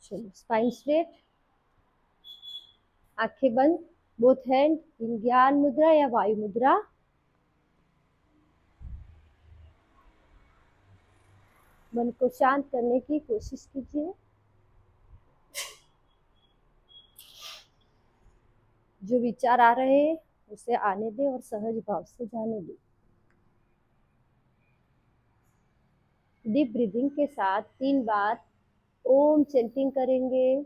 चलो, spine straight, आंखें बंद, बोथ हैंड इन ज्ञान मुद्रा या वायु मुद्रा। मन को शांत करने की कोशिश कीजिए। जो विचार आ रहे हैं उसे आने दें और सहज भाव से जाने दें। डीप ब्रीदिंग के साथ 3 बार ओम चैंटिंग करेंगे।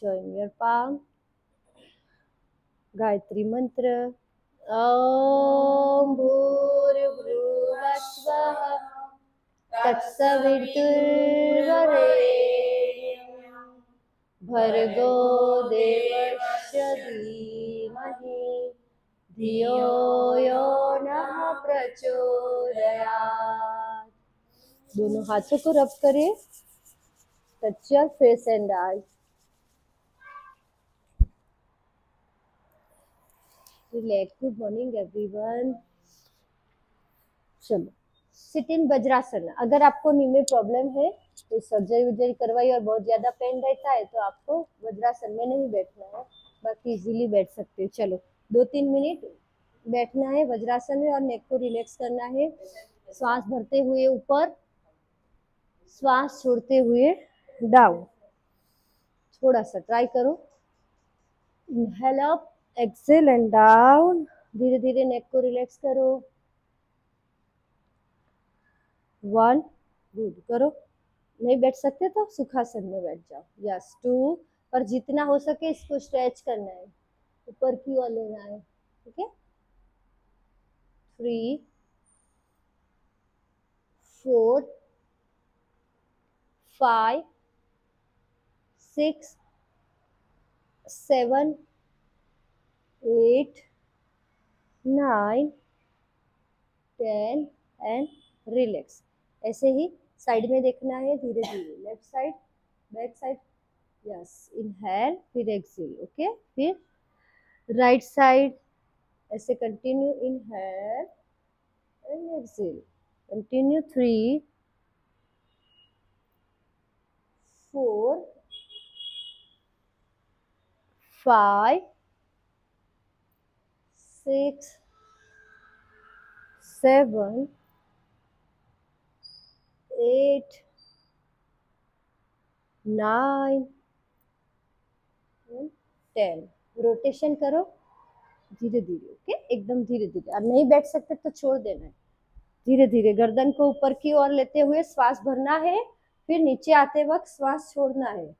Join your palm. गायत्री मंत्र। ओम भूर्भुवस्वः तत्सवितुर्वरेण्यं भर्गो देवस्य धीमहि धियो यो नः प्रचोदयात्। दोनों हाथों को रब करें। Touch your face and eyes. Relax. Good morning everyone. चलो, सिट इन वज्रासन। अगर आपको नी में प्रॉब्लम है, तो सर्जरी करवाई और बहुत ज्यादा पेन रहता है, तो आपको वज्रासन में नहीं बैठना है, बाकी इजीली बैठ सकते हो। चलो, 2-3 मिनट बैठना है वज्रासन में और नेक को रिलैक्स करना है। श्वास भरते हुए ऊपर, श्वास छोड़ते हुए डाउन। थोड़ा सा ट्राई करो। Inhale up, exhale and down. धीरे धीरे नेक को रिलैक्स करो। 1, गुड। करो। नहीं बैठ सकते तो सुखासन में बैठ जाओ। यस। 2, पर जितना हो सके इसको स्ट्रेच करना है, ऊपर की ओर लेना है। ठीक है। 3, 4, 5, 6, 7, 8, 9, 10 एंड रिलैक्स। ऐसे ही साइड में देखना है धीरे धीरे। Left side, back side. Yes. Inhale, फिर एक्सेल। ओके। फिर राइट साइड, ऐसे continue. Inhale and exhale. Continue. 3, 4, 5, 6, 7, 8, 9, 10। Rotation करो धीरे धीरे। ओके। एकदम धीरे धीरे। और नहीं बैठ सकते तो छोड़ देना है। धीरे धीरे गर्दन को ऊपर की ओर लेते हुए श्वास भरना है, फिर नीचे आते वक्त श्वास छोड़ना है।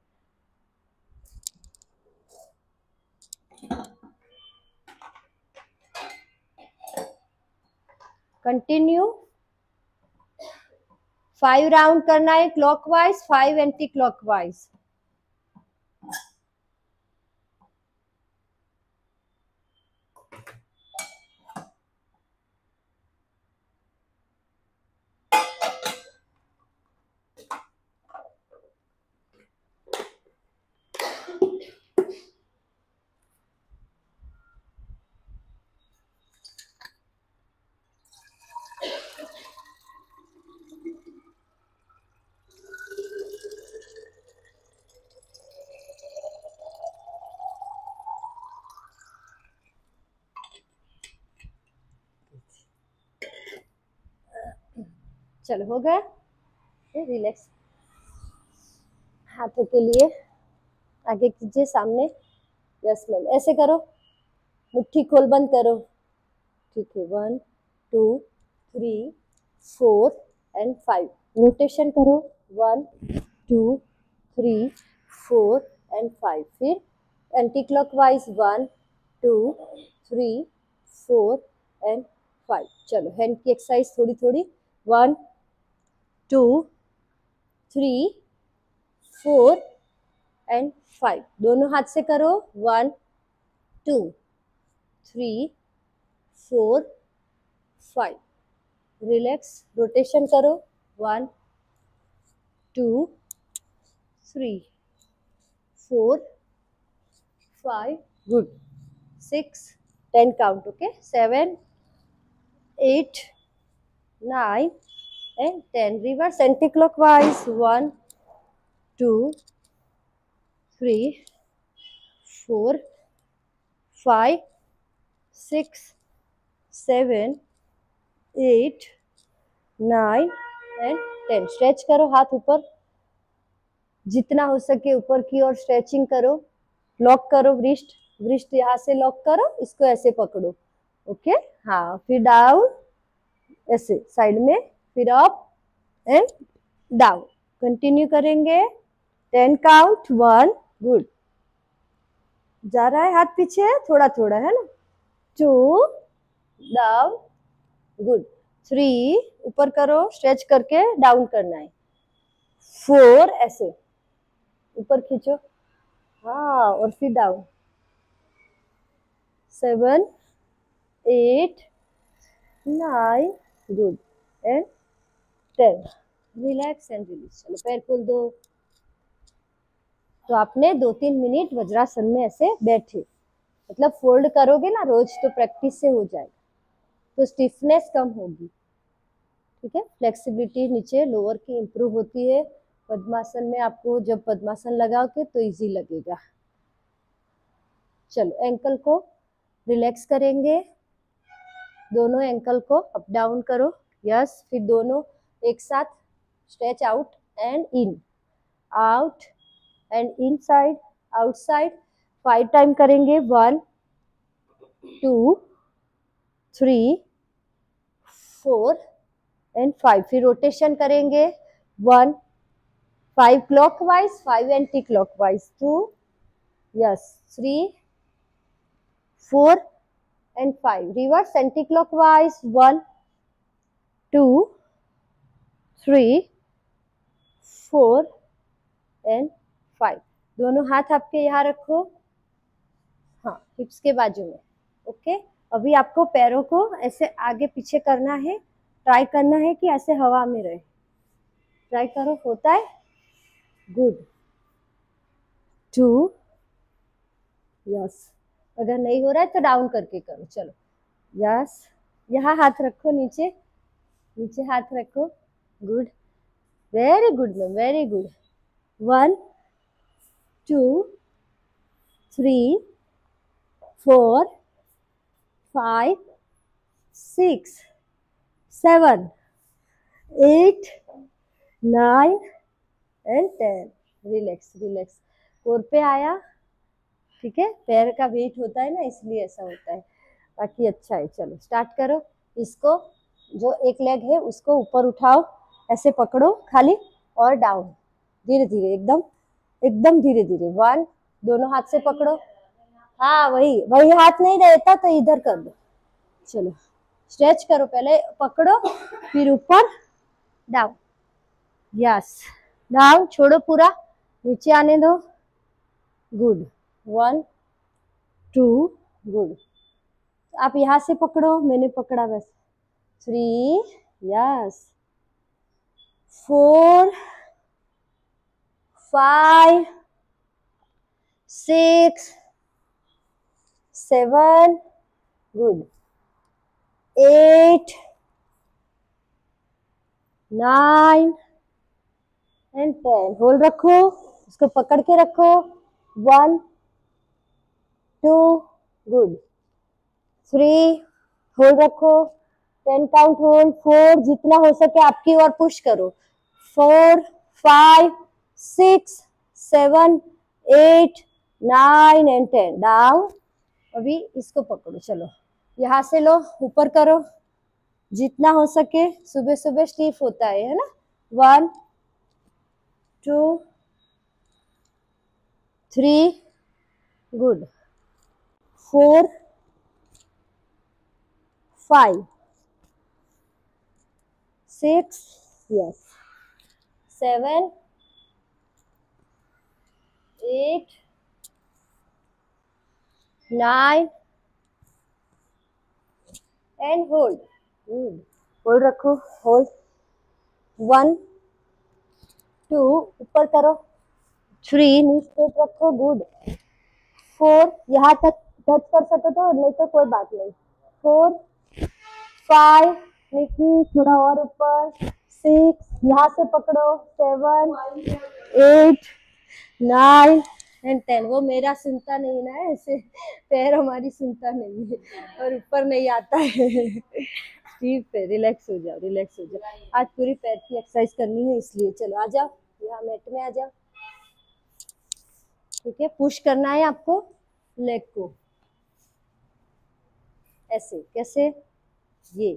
कंटिन्यू। 5 राउंड करना है क्लॉकवाइज, 5 एंटी क्लॉकवाइज। चलो, हो गया। रिलैक्स। हाथों के लिए आगे कीजिए, सामने। यस मैम, ऐसे करो, मुट्ठी खोल बंद करो। ठीक है, 1 2 3 4 एंड 5। रोटेशन करो, 1 2 3 4 एंड 5। फिर एंटी क्लॉकवाइज 1 2 3 4 एंड 5। चलो हैंड की एक्सरसाइज थोड़ी थोड़ी। 1 2 3 4 एंड 5। दोनों हाथ से करो, 1 2 3 4 5। रिलैक्स, रोटेशन करो, 1 2 3 4 5। Good. 6 10 count, okay. 7 8 9 and 10। reverse anti-clockwise, 1 2 3 4 5 6 7 8 9 and 10। Stretch करो, हाथ ऊपर, जितना हो सके ऊपर की ओर स्ट्रेचिंग करो। लॉक करो व्रिस्ट, व्रिस्ट यहाँ से लॉक करो, इसको ऐसे पकड़ो, ओके। हाँ, फिर डाउन, ऐसे साइड में, फिर अप एंड डाउन। कंटिन्यू करेंगे, 10 काउंट। 1 गुड, जा रहा है हाथ पीछे थोड़ा थोड़ा, है ना। 2 डाउन, गुड। 3 ऊपर करो, स्ट्रेच करके डाउन करना है। 4 ऐसे ऊपर खींचो, हाँ, और फिर down. 7 8 9 good and 10। Relax and release. चलो पैर खोल दो। तो आपने 2-3 मिनट वज्रासन में ऐसे बैठे, मतलब फोल्ड करोगे ना रोज तो प्रैक्टिस से हो जाएगा, तो स्टिफनेस कम होगी, ठीक है। फ्लेक्सिबिलिटी नीचे लोअर की इंप्रूव होती है। पद्मासन में आपको जब पद्मासन लगाओगे तो इजी लगेगा। चलो एंकल को रिलैक्स करेंगे, दोनों एंकल को अप डाउन करो। यस, फिर दोनों एक साथ stretch out and in, out and inside, outside. 5 time करेंगे, 1 2 3 4 एंड 5। फिर रोटेशन करेंगे, 1 5 clockwise, 5 anti clockwise, 2 yes 3 4 and 5। reverse anti-clockwise, 1 2 3 4 and 5। दोनों हाथ आपके यहाँ रखो, हाँ, हिप्स के बाजू में, ओके। अभी आपको पैरों को ऐसे आगे पीछे करना है, ट्राई करना है कि ऐसे हवा में रहे। ट्राई करो, होता है, गुड। 2 यस, अगर नहीं हो रहा है तो डाउन करके करो। चलो यस, यहाँ हाथ रखो, नीचे नीचे हाथ रखो, good, very good ma'am, very good. 1 2 3 4 5 6 7 8 9 and 10। Relax relax, core पे आया, ठीक है। पैर का वेट होता है ना, इसलिए ऐसा होता है, बाकी अच्छा है। चलो स्टार्ट करो। इसको, जो एक लेग है उसको ऊपर उठाओ, ऐसे पकड़ो खाली, और डाउन, धीरे धीरे, एकदम एकदम धीरे धीरे। 1, दोनों हाथ से पकड़ो, हाँ वही वही, हाथ नहीं रहता तो इधर कर दो। चलो स्ट्रेच करो, पहले पकड़ो, फिर ऊपर, डाउन, यस, डाउन, छोड़ो पूरा, नीचे आने दो, गुड। 1 2 गुड। आप यहाँ से पकड़ो, मैंने पकड़ा बस। 3 यस, 4 5 6 7 गुड, 8 9 एंड 10। होल्ड रखो, इसको पकड़ के रखो। 1 2 गुड, 3 होल्ड रखो, 10 काउंट होल्ड। 4, जितना हो सके आपकी ओर पुश करो। 4 5 6 7 8 9 एंड 10 डाउन। अभी इसको पकड़ो, चलो यहाँ से लो, ऊपर करो जितना हो सके। सुबह सुबह स्टीफ होता है ना। 1 2 3 good, 4 5 6 yes, 7 8 9 and hold. Good, hold रखो, होल्ड। 1 2 ऊपर करो, 3 नी स्ट्रेट रखो, गुड। 4 यहाँ तक टच कर सको तो, नहीं तो कोई बात नहीं। 4 5 नहीं, थोड़ा और ऊपर। 6 यहाँ से पकड़ो। 7 8 9 एंड 10। वो मेरा सुनता नहीं ना, ऐसे पैर हमारी सुनता नहीं है और ऊपर नहीं आता है। ठीक है, रिलैक्स हो जाओ, रिलैक्स हो जाओ। आज पूरी पैर की एक्सरसाइज करनी है इसलिए। चलो आ जाओ, यहाँ मैट में आ जाओ। ठीक है, पुश करना है आपको लेग को ऐसे। कैसे? ये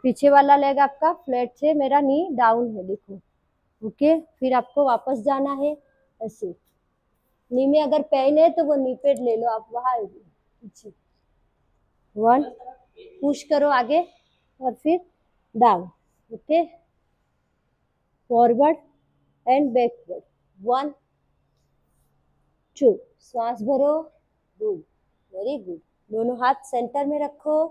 पीछे वाला लेग आपका फ्लैट है, मेरा नी डाउन है, देखो। ओके, फिर आपको वापस जाना है ऐसे। नी में अगर पेन है तो वो नी पेड ले लो आप, वहां पीछे। 1 पुश करो आगे और फिर down. Okay, forward and backward. 1 2 श्वास भरो, गुड, वेरी गुड। दोनों हाथ सेंटर में रखो,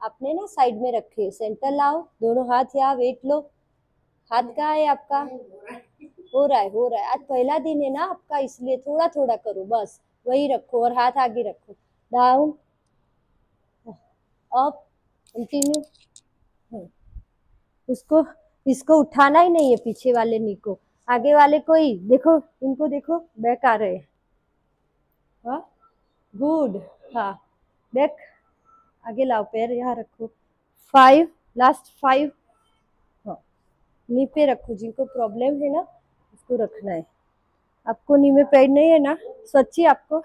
आपने ना साइड में रखे, सेंटर लाओ। दोनों हाथ यहाँ, वेट लो। हाथ कहाँ है आपका? हो रहा है, हो रहा है। आज पहला दिन है ना आपका, इसलिए थोड़ा थोड़ा करो बस। वही रखो और हाथ आगे रखो। Down up continue. उसको, इसको उठाना ही नहीं है, पीछे वाले नी को। आगे वाले को ही देखो, इनको देखो, बैक आ रहे हैं। हाँ गुड, हाँ बैक, आगे लाओ, पैर यहाँ रखो। 5 लास्ट 5। हाँ, नी पे रखो, जिनको प्रॉब्लम है ना उसको रखना है। आपको नी में पेन नहीं है ना, सच्ची आपको,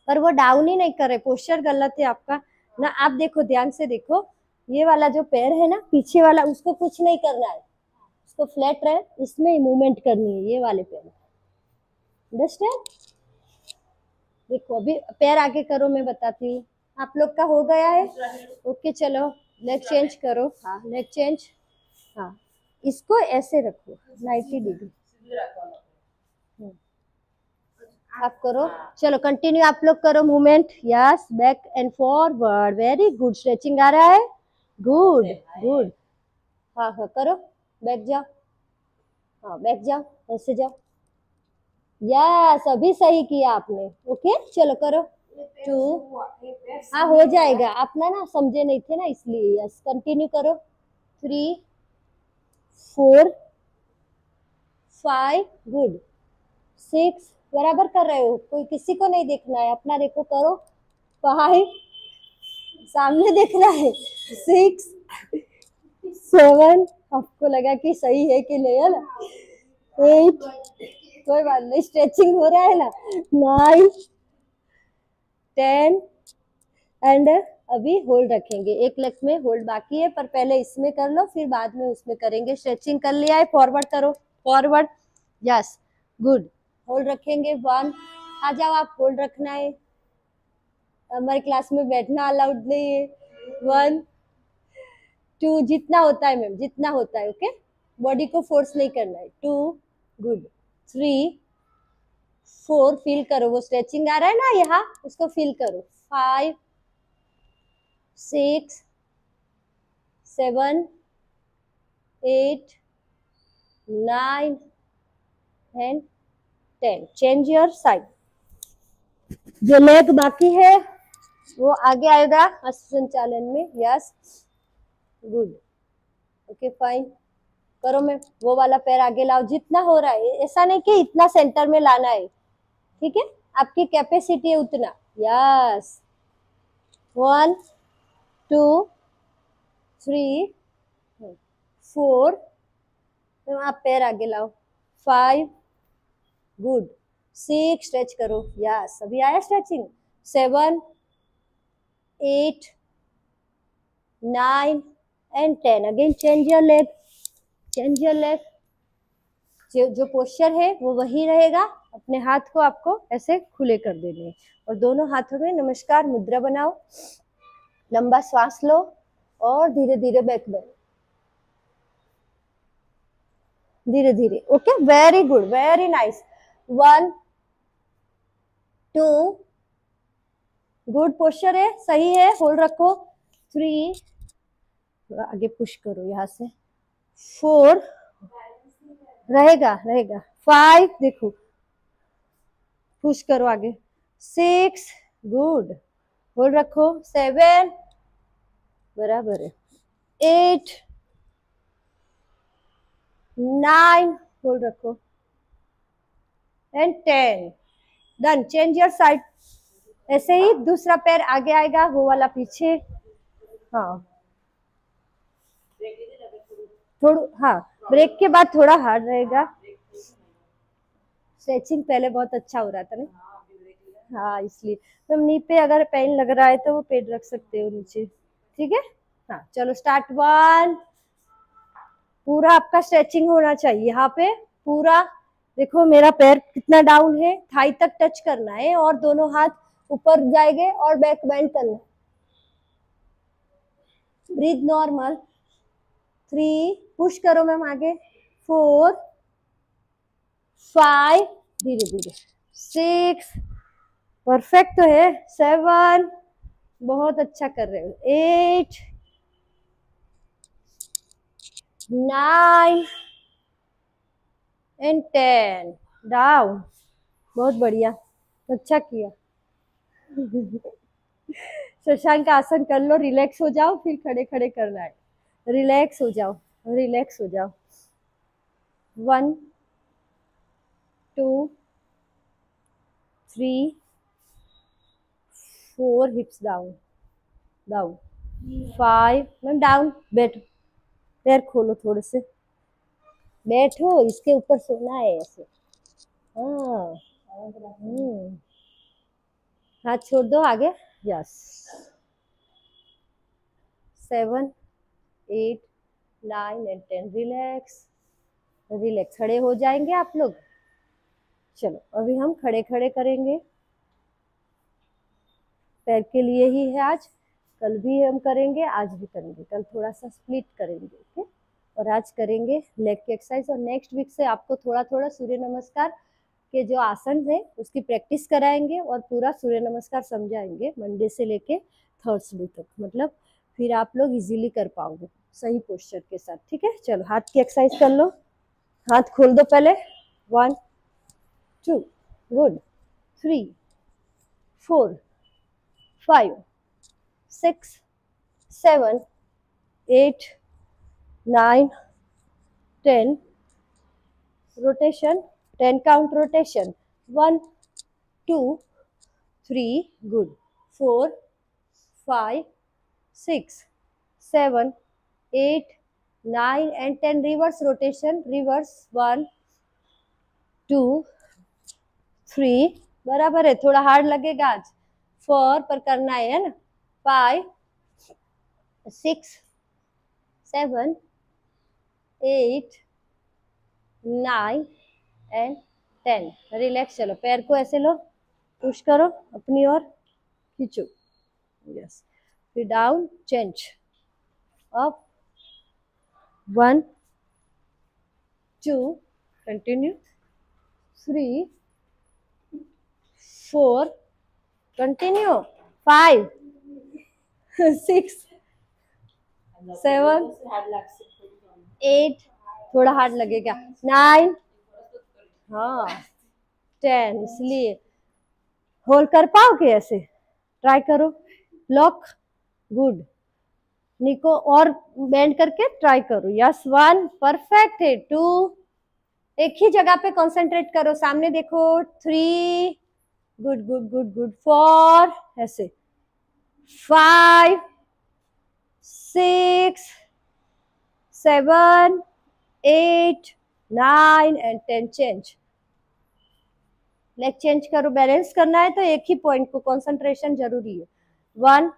पर वो डाउन ही नहीं कर रहे, पोस्चर गलत है आपका ना। आप देखो, ध्यान से देखो, ये वाला जो पैर है ना पीछे वाला, उसको कुछ नहीं करना है, उसको फ्लैट रहे, इसमें मूवमेंट करनी है, ये वाले पैर। अंडरस्टैंड? देखो अभी पैर आगे करो, मैं बताती हूँ। आप लोग का हो गया है? ओके चलो, लेग चेंज करो। हाँ लेग चेंज। हाँ, इसको ऐसे रखो 90 डिग्री। आप करो, चलो कंटिन्यू, आप लोग करो movement. Yes, back and forward, very good. Stretching आ रहा है, गुड गुड। हाँ हाँ करो, बैक जाओ। हाँ बैक जाओ, ऐसे जाओ। यस, अभी सही किया आपने। ओके चलो करो। 2 हाँ हो जाएगा, अपना ना समझे नहीं थे ना इसलिए। यस, कंटिन्यू करो। 3 4 5 गुड। 6 बराबर कर रहे हो, कोई किसी को नहीं देखना है, अपना देखो, करो। 5 सामने देखना है। 6 7 आपको लगा कि सही है कि नहीं, है ना। 8 कोई बात नहीं, स्ट्रेचिंग हो रहा है ना। 9 10 एंड अभी होल्ड रखेंगे, एक लेग में होल्ड बाकी है, पर पहले इसमें कर लो, फिर बाद में उसमें करेंगे। स्ट्रेचिंग कर लिया है, फॉरवर्ड करो, फॉरवर्ड। यस गुड, होल्ड रखेंगे। 1 आ जाओ, आप होल्ड रखना है, हमारे क्लास में बैठना अलाउड नहीं है। 1 2 जितना होता है मैम, जितना होता है। ओके, बॉडी को फोर्स नहीं करना है। 2 गुड। 3 4 फील करो, वो स्ट्रेचिंग आ रहा है ना यहाँ, उसको फील करो। 5 6 7 8 9 एंड 10। Change your side. जो लेग बाकी है वो आगे आएगा हस्त संचालन में। Yes good, okay fine. करो, मैं वो वाला पैर आगे लाओ, जितना हो रहा है। ऐसा नहीं कि इतना सेंटर में लाना है, ठीक है, आपकी कैपेसिटी है उतना। यस 1 2 3 4, आप पैर आगे लाओ। 5 गुड, 6 स्ट्रेच करो, यस अभी आया stretching, 7 8 9 and 10, again change your leg, change your leg, जो पोस्चर है वो वही रहेगा, अपने हाथ को आपको ऐसे खुले कर देने हैं और दोनों हाथों में नमस्कार मुद्रा बनाओ, लंबा श्वास लो और धीरे धीरे बैक बेंड, धीरे धीरे, okay very good very nice, 1 2 good, posture है सही है, होल्ड रखो, 3 थोड़ा आगे पुश करो यहाँ से, 4 रहेगा रहेगा, 5 देखो पुश करो आगे, 6 गुड, होल्ड रखो, 7 बराबर है, 8 9 होल्ड रखो and 10 done, change your side, ऐसे ही दूसरा पैर आगे आएगा, वो वाला पीछे, हाँ थोड़ा, हाँ ब्रेक के बाद थोड़ा हार्ड रहेगा, स्ट्रेचिंग पहले बहुत अच्छा हो रहा था ना, हाँ इसलिए मैम नी पे अगर पेन लग रहा है तो वो पेड रख सकते हो नीचे, ठीक है, हाँ चलो स्टार्ट, 1 पूरा आपका स्ट्रेचिंग होना चाहिए यहाँ पे पूरा, देखो मेरा पैर कितना डाउन है, थाई तक टच करना है और दोनों हाथ ऊपर जाएंगे और बैक बेंड करना है, ब्रीथ नॉर्मल, 3 पुश करो मैम आगे, 4 5 धीरे धीरे, 6 परफेक्ट तो है, 7 बहुत अच्छा कर रहे हो, 8 9 एंड 10 डाउन, बहुत बढ़िया, अच्छा किया शशांक आसन कर लो, रिलैक्स हो जाओ, फिर खड़े खड़े करना है, रिलैक्स हो जाओ, रिलैक्स हो जाओ, 1 2 3 4 हिप्स डाउन डाउन, 5 मैम डाउन, बैठो, पैर खोलो थोड़े से, बैठो, इसके ऊपर सोना है ऐसे, हाँ हाथ छोड़ दो आगे, यस, 7 8 9 एंड 10 रिलैक्स, रिलैक्स, खड़े हो जाएंगे आप लोग, चलो अभी हम खड़े खड़े करेंगे, पैर के लिए ही है आज, कल भी हम करेंगे, आज भी करेंगे, कल थोड़ा सा स्प्लिट करेंगे, ओके, और आज करेंगे लेग की एक्सरसाइज, और नेक्स्ट वीक से आपको थोड़ा थोड़ा सूर्य नमस्कार के जो आसन है उसकी प्रैक्टिस कराएंगे और पूरा सूर्य नमस्कार समझाएंगे मंडे से लेके थर्सडे तक, मतलब फिर आप लोग इजीली कर पाओगे सही पोस्चर के साथ, ठीक है, चलो हाथ की एक्सरसाइज कर लो, हाथ खोल दो पहले, 1 2 good, 3 4 5 6 7 8 9 10 rotation, 10 count rotation, 1 2 3 good, 4 5 6 7 8 9 and 10 reverse rotation, reverse, 1 2 3 बराबर है, थोड़ा हार्ड लगेगा आज, 4 पर करना है ना, 5 6 7 8 9 एंड 10, रिलैक्स, चलो पैर को ऐसे लो, पुश करो अपनी ओर, खींचो, यस, फिर down, change, up, 1 2 continue, 3 4 continue, 5 6 7 8 थोड़ा हार्ड लगेगा, 9 हाँ 10, इसलिए होल्ड कर पाओगे ऐसे, ट्राई करो, लॉक, गुड, निको और बेंड करके ट्राई करो, यस, 1 परफेक्ट है, 2 एक ही जगह पे कंसंट्रेट करो, सामने देखो, 3 गुड गुड गुड गुड, 4 ऐसे, 5 6 7 8 9 and 10 change, लेग चेंज करो, बैलेंस करना है तो एक ही पॉइंट को कंसंट्रेशन जरूरी है। 1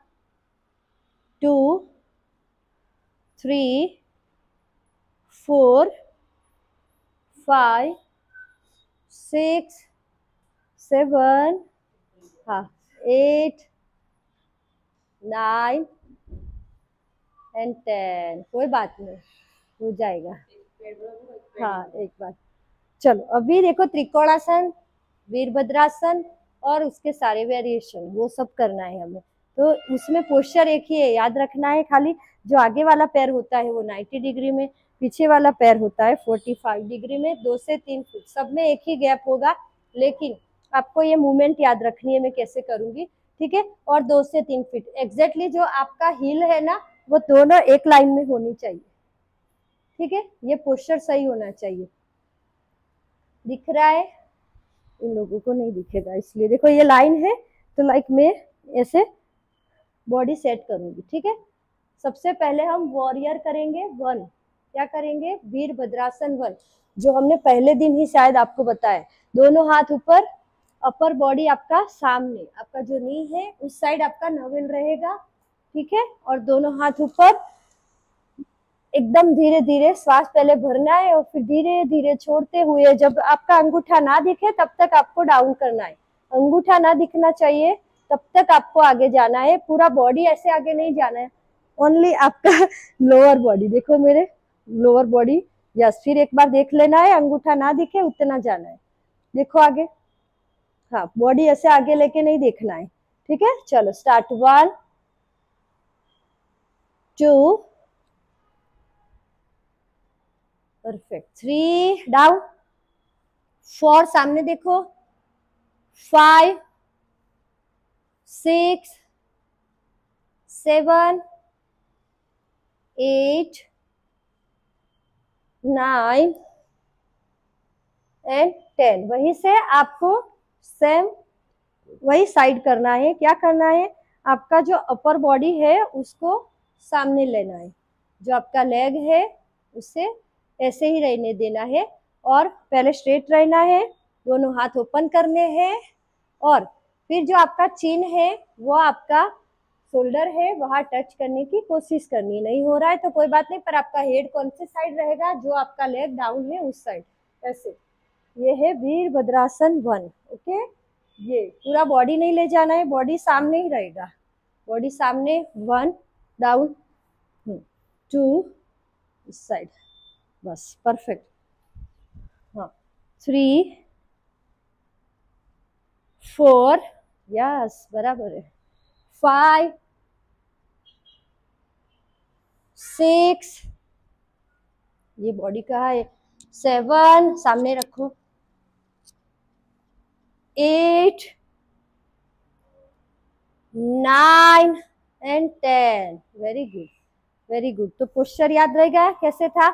2 3 4 5 6 7 हाँ 8 9 एंड 10। कोई बात नहीं, हो जाएगा। हाँ एक बार। चलो अभी देखो त्रिकोणासन, वीरभद्रासन और उसके सारे वेरिएशन वो सब करना है हमें। तो उसमें पोस्चर एक ही है, याद रखना है। खाली जो आगे वाला पैर होता है वो 90 डिग्री में, पीछे वाला पैर होता है 45 डिग्री में। 2 से 3 फुट सब में एक ही गैप होगा, लेकिन आपको ये मूवमेंट याद रखनी है मैं कैसे करूंगी, ठीक है। और 2 से 3 फीट एग्जैक्टली जो आपका हील है ना वो दोनों एक लाइन में होनी चाहिए, ठीक है। ये पोस्चर सही होना चाहिए। दिख रहा है? इन लोगों को नहीं दिखेगा इसलिए देखो ये लाइन है, तो लाइक मैं ऐसे बॉडी सेट करूंगी, ठीक है। सबसे पहले हम वॉरियर करेंगे 1। क्या करेंगे? वीरभद्रासन 1, जो हमने पहले दिन ही शायद आपको बताया। दोनों हाथ ऊपर, अपर बॉडी आपका सामने, आपका जो नी है उस साइड आपका नवल रहेगा, ठीक है। और दोनों हाथ ऊपर, एकदम धीरे धीरे श्वास पहले भरना है और फिर धीरे धीरे छोड़ते हुए, जब आपका अंगूठा ना दिखे तब तक आपको डाउन करना है। अंगूठा ना दिखना चाहिए तब तक आपको आगे जाना है। पूरा बॉडी ऐसे आगे नहीं जाना है, ओनली आपका लोअर बॉडी। देखो मेरे लोअर बॉडी, यस। फिर एक बार देख लेना है, अंगूठा ना दिखे उतना जाना है। देखो आगे, हाँ बॉडी ऐसे आगे लेके नहीं देखना है, ठीक है। चलो स्टार्ट। 1 2 परफेक्ट, 3 डाउन, 4 सामने देखो, 5 6 7 8 9 एंड 10। वहीं से आपको सेम वही साइड करना है। क्या करना है? आपका जो अपर बॉडी है उसको सामने लेना है, जो आपका लेग है उससे ऐसे ही रहने देना है, और पहले स्ट्रेट रहना है, दोनों हाथ ओपन करने हैं, और फिर जो आपका चिन है वो आपका शोल्डर है वहां टच करने की कोशिश करनी। नहीं हो रहा है तो कोई बात नहीं, पर आपका हेड कौन से साइड रहेगा? जो आपका लेग डाउन है उस साइड, ऐसे। ये है वीरभद्रासन 1, ओके। ये पूरा बॉडी नहीं ले जाना है, बॉडी सामने ही रहेगा, बॉडी सामने। 1 डाउन, 2 इस साइड, बस परफेक्ट। हाँ 3 4 यस बराबर है, 5 6 ये बॉडी कहाँ है, 7 सामने रखो, 8 9 and 10। Very good, very good. तो पोस्चर याद रहेगा कैसे था?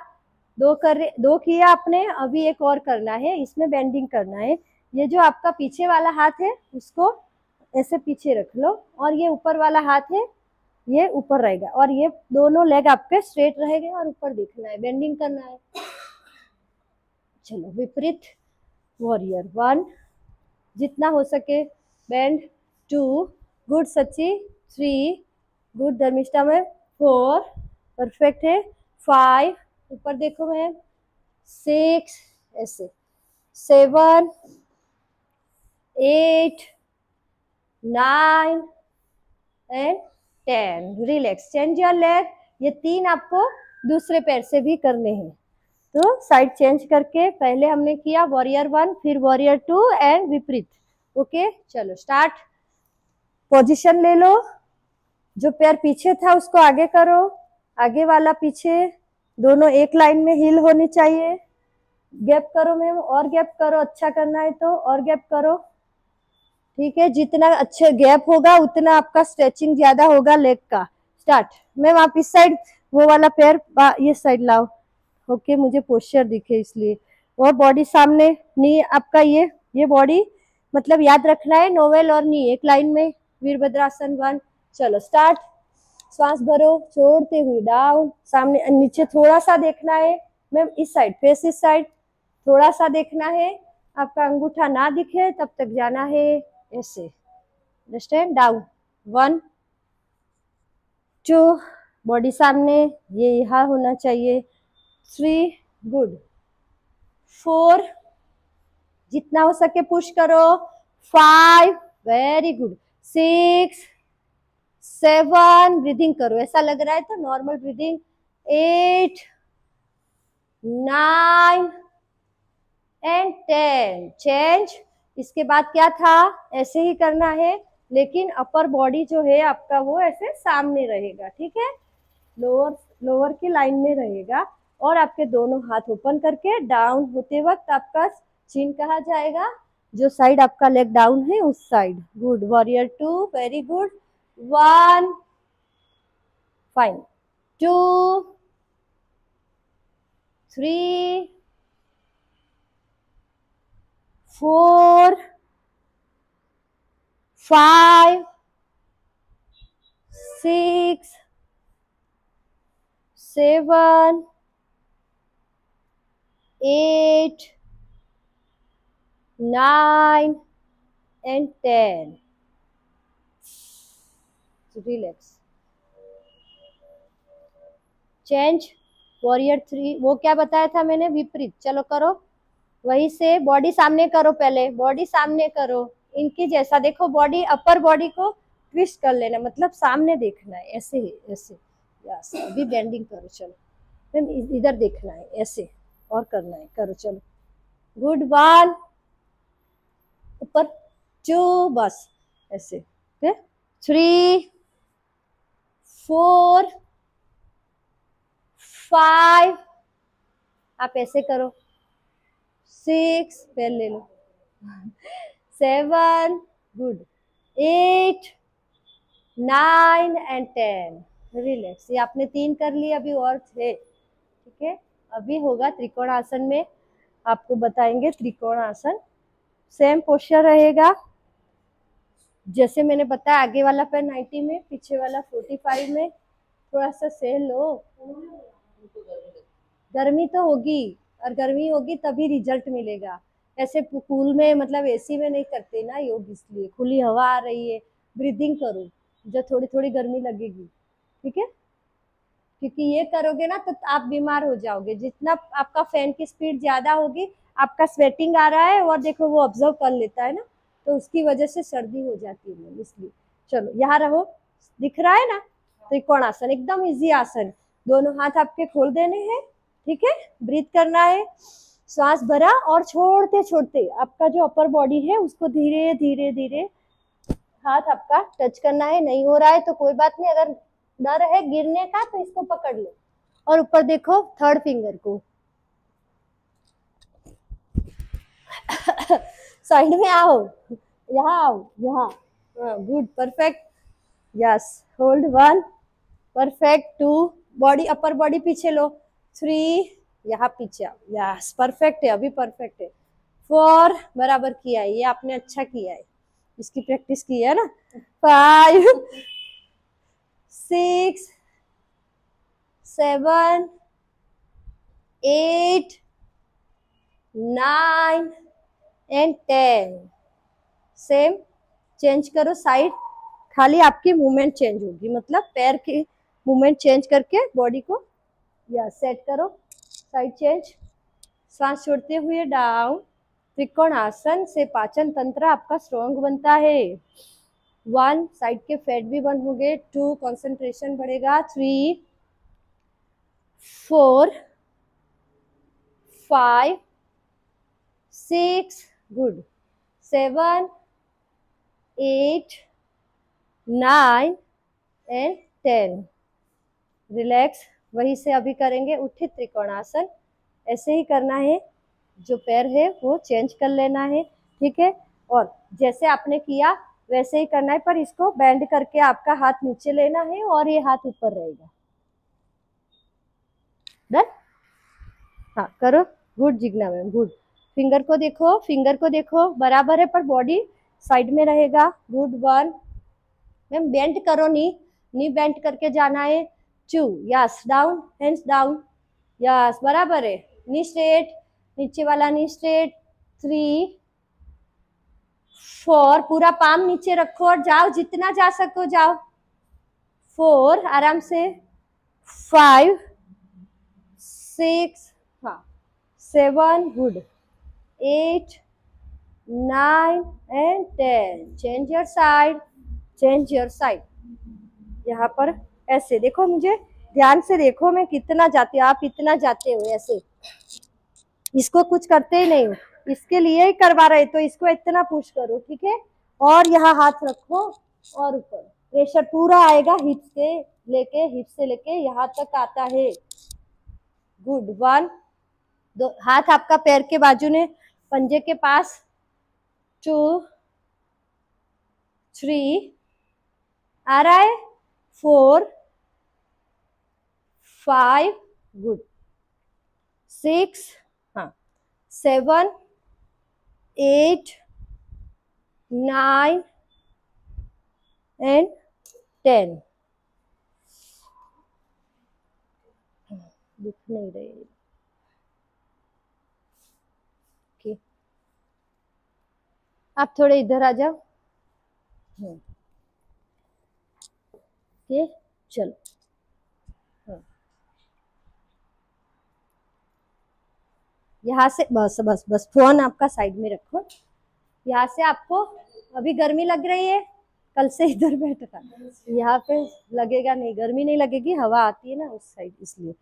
2 किया आपने, अभी एक और करना है, इसमें बेंडिंग करना है। ये जो आपका पीछे वाला हाथ है उसको ऐसे पीछे रख लो, और ये ऊपर वाला हाथ है ये ऊपर रहेगा, और ये दोनों लेग आपके स्ट्रेट रहेंगे और ऊपर दिखना है, बेंडिंग करना है। चलो विपरीत वॉरियर 1, जितना हो सके बेंड। 2 गुड सच्ची, 3 गुड धर्मिष्ठा में, 4 परफेक्ट है, 5 ऊपर देखो मैम, 6 ऐसे, 7 8 9 and 10। Relax, change your leg. ये 3 आपको दूसरे पैर से भी करने हैं, तो साइड चेंज करके पहले हमने किया वॉरियर 1, फिर वॉरियर 2 एंड विपरीत, ओके। चलो स्टार्ट। पोजीशन ले लो, जो पैर पीछे था उसको आगे करो, आगे वाला पीछे, दोनों एक लाइन में हील होनी चाहिए। गैप करो मैम, और गैप करो, अच्छा करना है तो और गैप करो, ठीक है। जितना अच्छे गैप होगा उतना आपका स्ट्रेचिंग ज्यादा होगा लेग का। स्टार्ट। मैम आप इस साइड वो वाला पैर ये साइड लाओ, ओके मुझे पोस्चर दिखे इसलिए। और बॉडी सामने, नी आपका ये बॉडी मतलब याद रखना है, नोवेल और नी एक लाइन में, वीरभद्रासन 1। चलो स्टार्ट। श्वास भरो, छोड़ते हुए डाउन, सामने नीचे थोड़ा सा देखना है मैम, इस साइड फेस, इस साइड थोड़ा सा देखना है, आपका अंगूठा ना दिखे तब तक जाना है ऐसे। अंडरस्टैंड? डाउन, 1 2, बॉडी सामने, ये यहाँ होना चाहिए। 3, गुड। 4, जितना हो सके पुश करो। 5, वेरी गुड। 6, 7, ब्रीदिंग करो, ऐसा लग रहा है तो नॉर्मल ब्रीदिंग। 8, 9 एंड 10। चेंज। इसके बाद क्या था, ऐसे ही करना है, लेकिन अपर बॉडी जो है आपका वो ऐसे सामने रहेगा, ठीक है? लोअर लोअर की लाइन में रहेगा, और आपके दोनों हाथ ओपन करके डाउन होते वक्त आपका चिन कहा जाएगा, जो साइड आपका लेग डाउन है उस side. Good. Warrior 2, very good. 1, fine. 2, 3, 4, 5, 6, 7, 8, 9 and 10. Relax. Change. Warrior 3, वो क्या बताया था मैंने, विपरीत। चलो करो वही से, बॉडी सामने करो, पहले बॉडी सामने करो, इनकी जैसा देखो। बॉडी, अपर बॉडी को ट्विस्ट कर लेना, मतलब सामने देखना है, ऐसे ही, ऐसे। यस, अभी बेंडिंग करो, चलो। फिर इधर देखना है, ऐसे, और करना है, करो, चलो। गुड। 1, ऊपर। 2, बस ऐसे। 3, 4, 5, आप ऐसे करो। 6, पैर ले लो। 7, गुड। 8, 9 एंड 10। रिलैक्स। ये आपने 3 कर लिए, अभी और 6, ठीक है? अभी होगा त्रिकोण आसन में, आपको बताएंगे त्रिकोण आसन। सेम पोस्चर रहेगा जैसे मैंने बताया, आगे वाला पैर 90 में, पीछे वाला 45 में। थोड़ा सा सह लो, गर्मी तो होगी, और गर्मी होगी तभी रिजल्ट मिलेगा। ऐसे पूल में, मतलब एसी में नहीं करते ना योग, इसलिए खुली हवा आ रही है, ब्रीदिंग करो, जो थोड़ी थोड़ी गर्मी लगेगी, ठीक है? क्योंकि ये करोगे ना तो आप बीमार हो जाओगे। जितना आपका फैन की स्पीड ज्यादा होगी, आपका स्वेटिंग आ रहा है, और देखो वो ऑब्जर्व कर लेता है ना, तो उसकी वजह से सर्दी हो जाती है, इसलिए। चलो यहाँ रहो, दिख रहा है ना? त्रिकोण आसन एकदम इजी आसन। दोनों हाथ आपके खोल देने हैं, ठीक है? ब्रीथ करना है, श्वास भरा, और छोड़ते छोड़ते आपका जो अपर बॉडी है उसको धीरे धीरे धीरे हाथ आपका टच करना है। नहीं हो रहा है तो कोई बात नहीं, अगर डर है गिरने का तो इसको पकड़ लो, और ऊपर देखो थर्ड फिंगर को। साइड में आओ, यहाँ आओ, यहाँ। Good, perfect. Yes, hold 1, perfect. 2, body, upper body पीछे लो। 3, यहाँ पीछे आओ। यस, परफेक्ट है, अभी परफेक्ट है। 4, बराबर किया है, ये आपने अच्छा किया है, इसकी प्रैक्टिस की है ना। 5, 6, 7, 8, 9 एंड 10। सेम। चेंज करो साइड, खाली आपकी मूवमेंट चेंज होगी, मतलब पैर की मूवमेंट चेंज करके बॉडी को या सेट करो। साइड चेंज, सांस छोड़ते हुए डाउन। त्रिकोण आसन से पाचन तंत्र आपका स्ट्रॉन्ग बनता है। 1, साइड के फैट भी बंद होंगे। 2, कंसंट्रेशन बढ़ेगा। 3, 4, 5, 6, गुड। 7, 8, 9 एंड 10। रिलैक्स। वही से अभी करेंगे उत्थित त्रिकोणासन, ऐसे ही करना है। जो पैर है वो चेंज कर लेना है, ठीक है? और जैसे आपने किया वैसे ही करना है, पर इसको बेंड करके आपका हाथ नीचे लेना है और ये हाथ ऊपर रहेगा। डन? हाँ, करो। Good Jigna ma'am, good. Finger को देखो, फिंगर को देखो, बराबर है पर बॉडी साइड में रहेगा। गुड। 1, मैम बेंड करो, नी बेंड करके जाना है। 2, yes, down, hands down. Yes, बराबर है। नी स्ट्रेट, नीचे वाला नी स्ट्रेट। 3 4, पूरा पाम नीचे रखो और जाओ, जितना जा सको जाओ। 4, आराम से। 5 6, हाँ 7, good. 8 9 and 10। Change your side, change your side. यहाँ पर ऐसे देखो, मुझे ध्यान से देखो, मैं कितना जाती हूँ, आप इतना जाते हो ऐसे। इसको कुछ करते ही नहीं हो, इसके लिए ही करवा रहे, तो इसको इतना पुश करो, ठीक है। और यहाँ हाथ रखो और ऊपर प्रेशर पूरा आएगा, हिप से लेके यहाँ तक आता है। गुड। 1 2, हाथ आपका पैर के बाजू में, पंजे के पास। 2 3, आ रहा है। 4 5, गुड। 6, हाँ 7 8 9 एंड 10। दिख नहीं रहे, ओके। आप थोड़े इधर आ जाओ। ओके, चलो। यहाँ से बस बस बस, फोन आपका साइड में रखो। यहाँ से आपको अभी गर्मी लग रही है, कल से इधर बैठा था, यहाँ पे लगेगा नहीं, गर्मी नहीं लगेगी, हवा आती है ना उस साइड, इसलिए।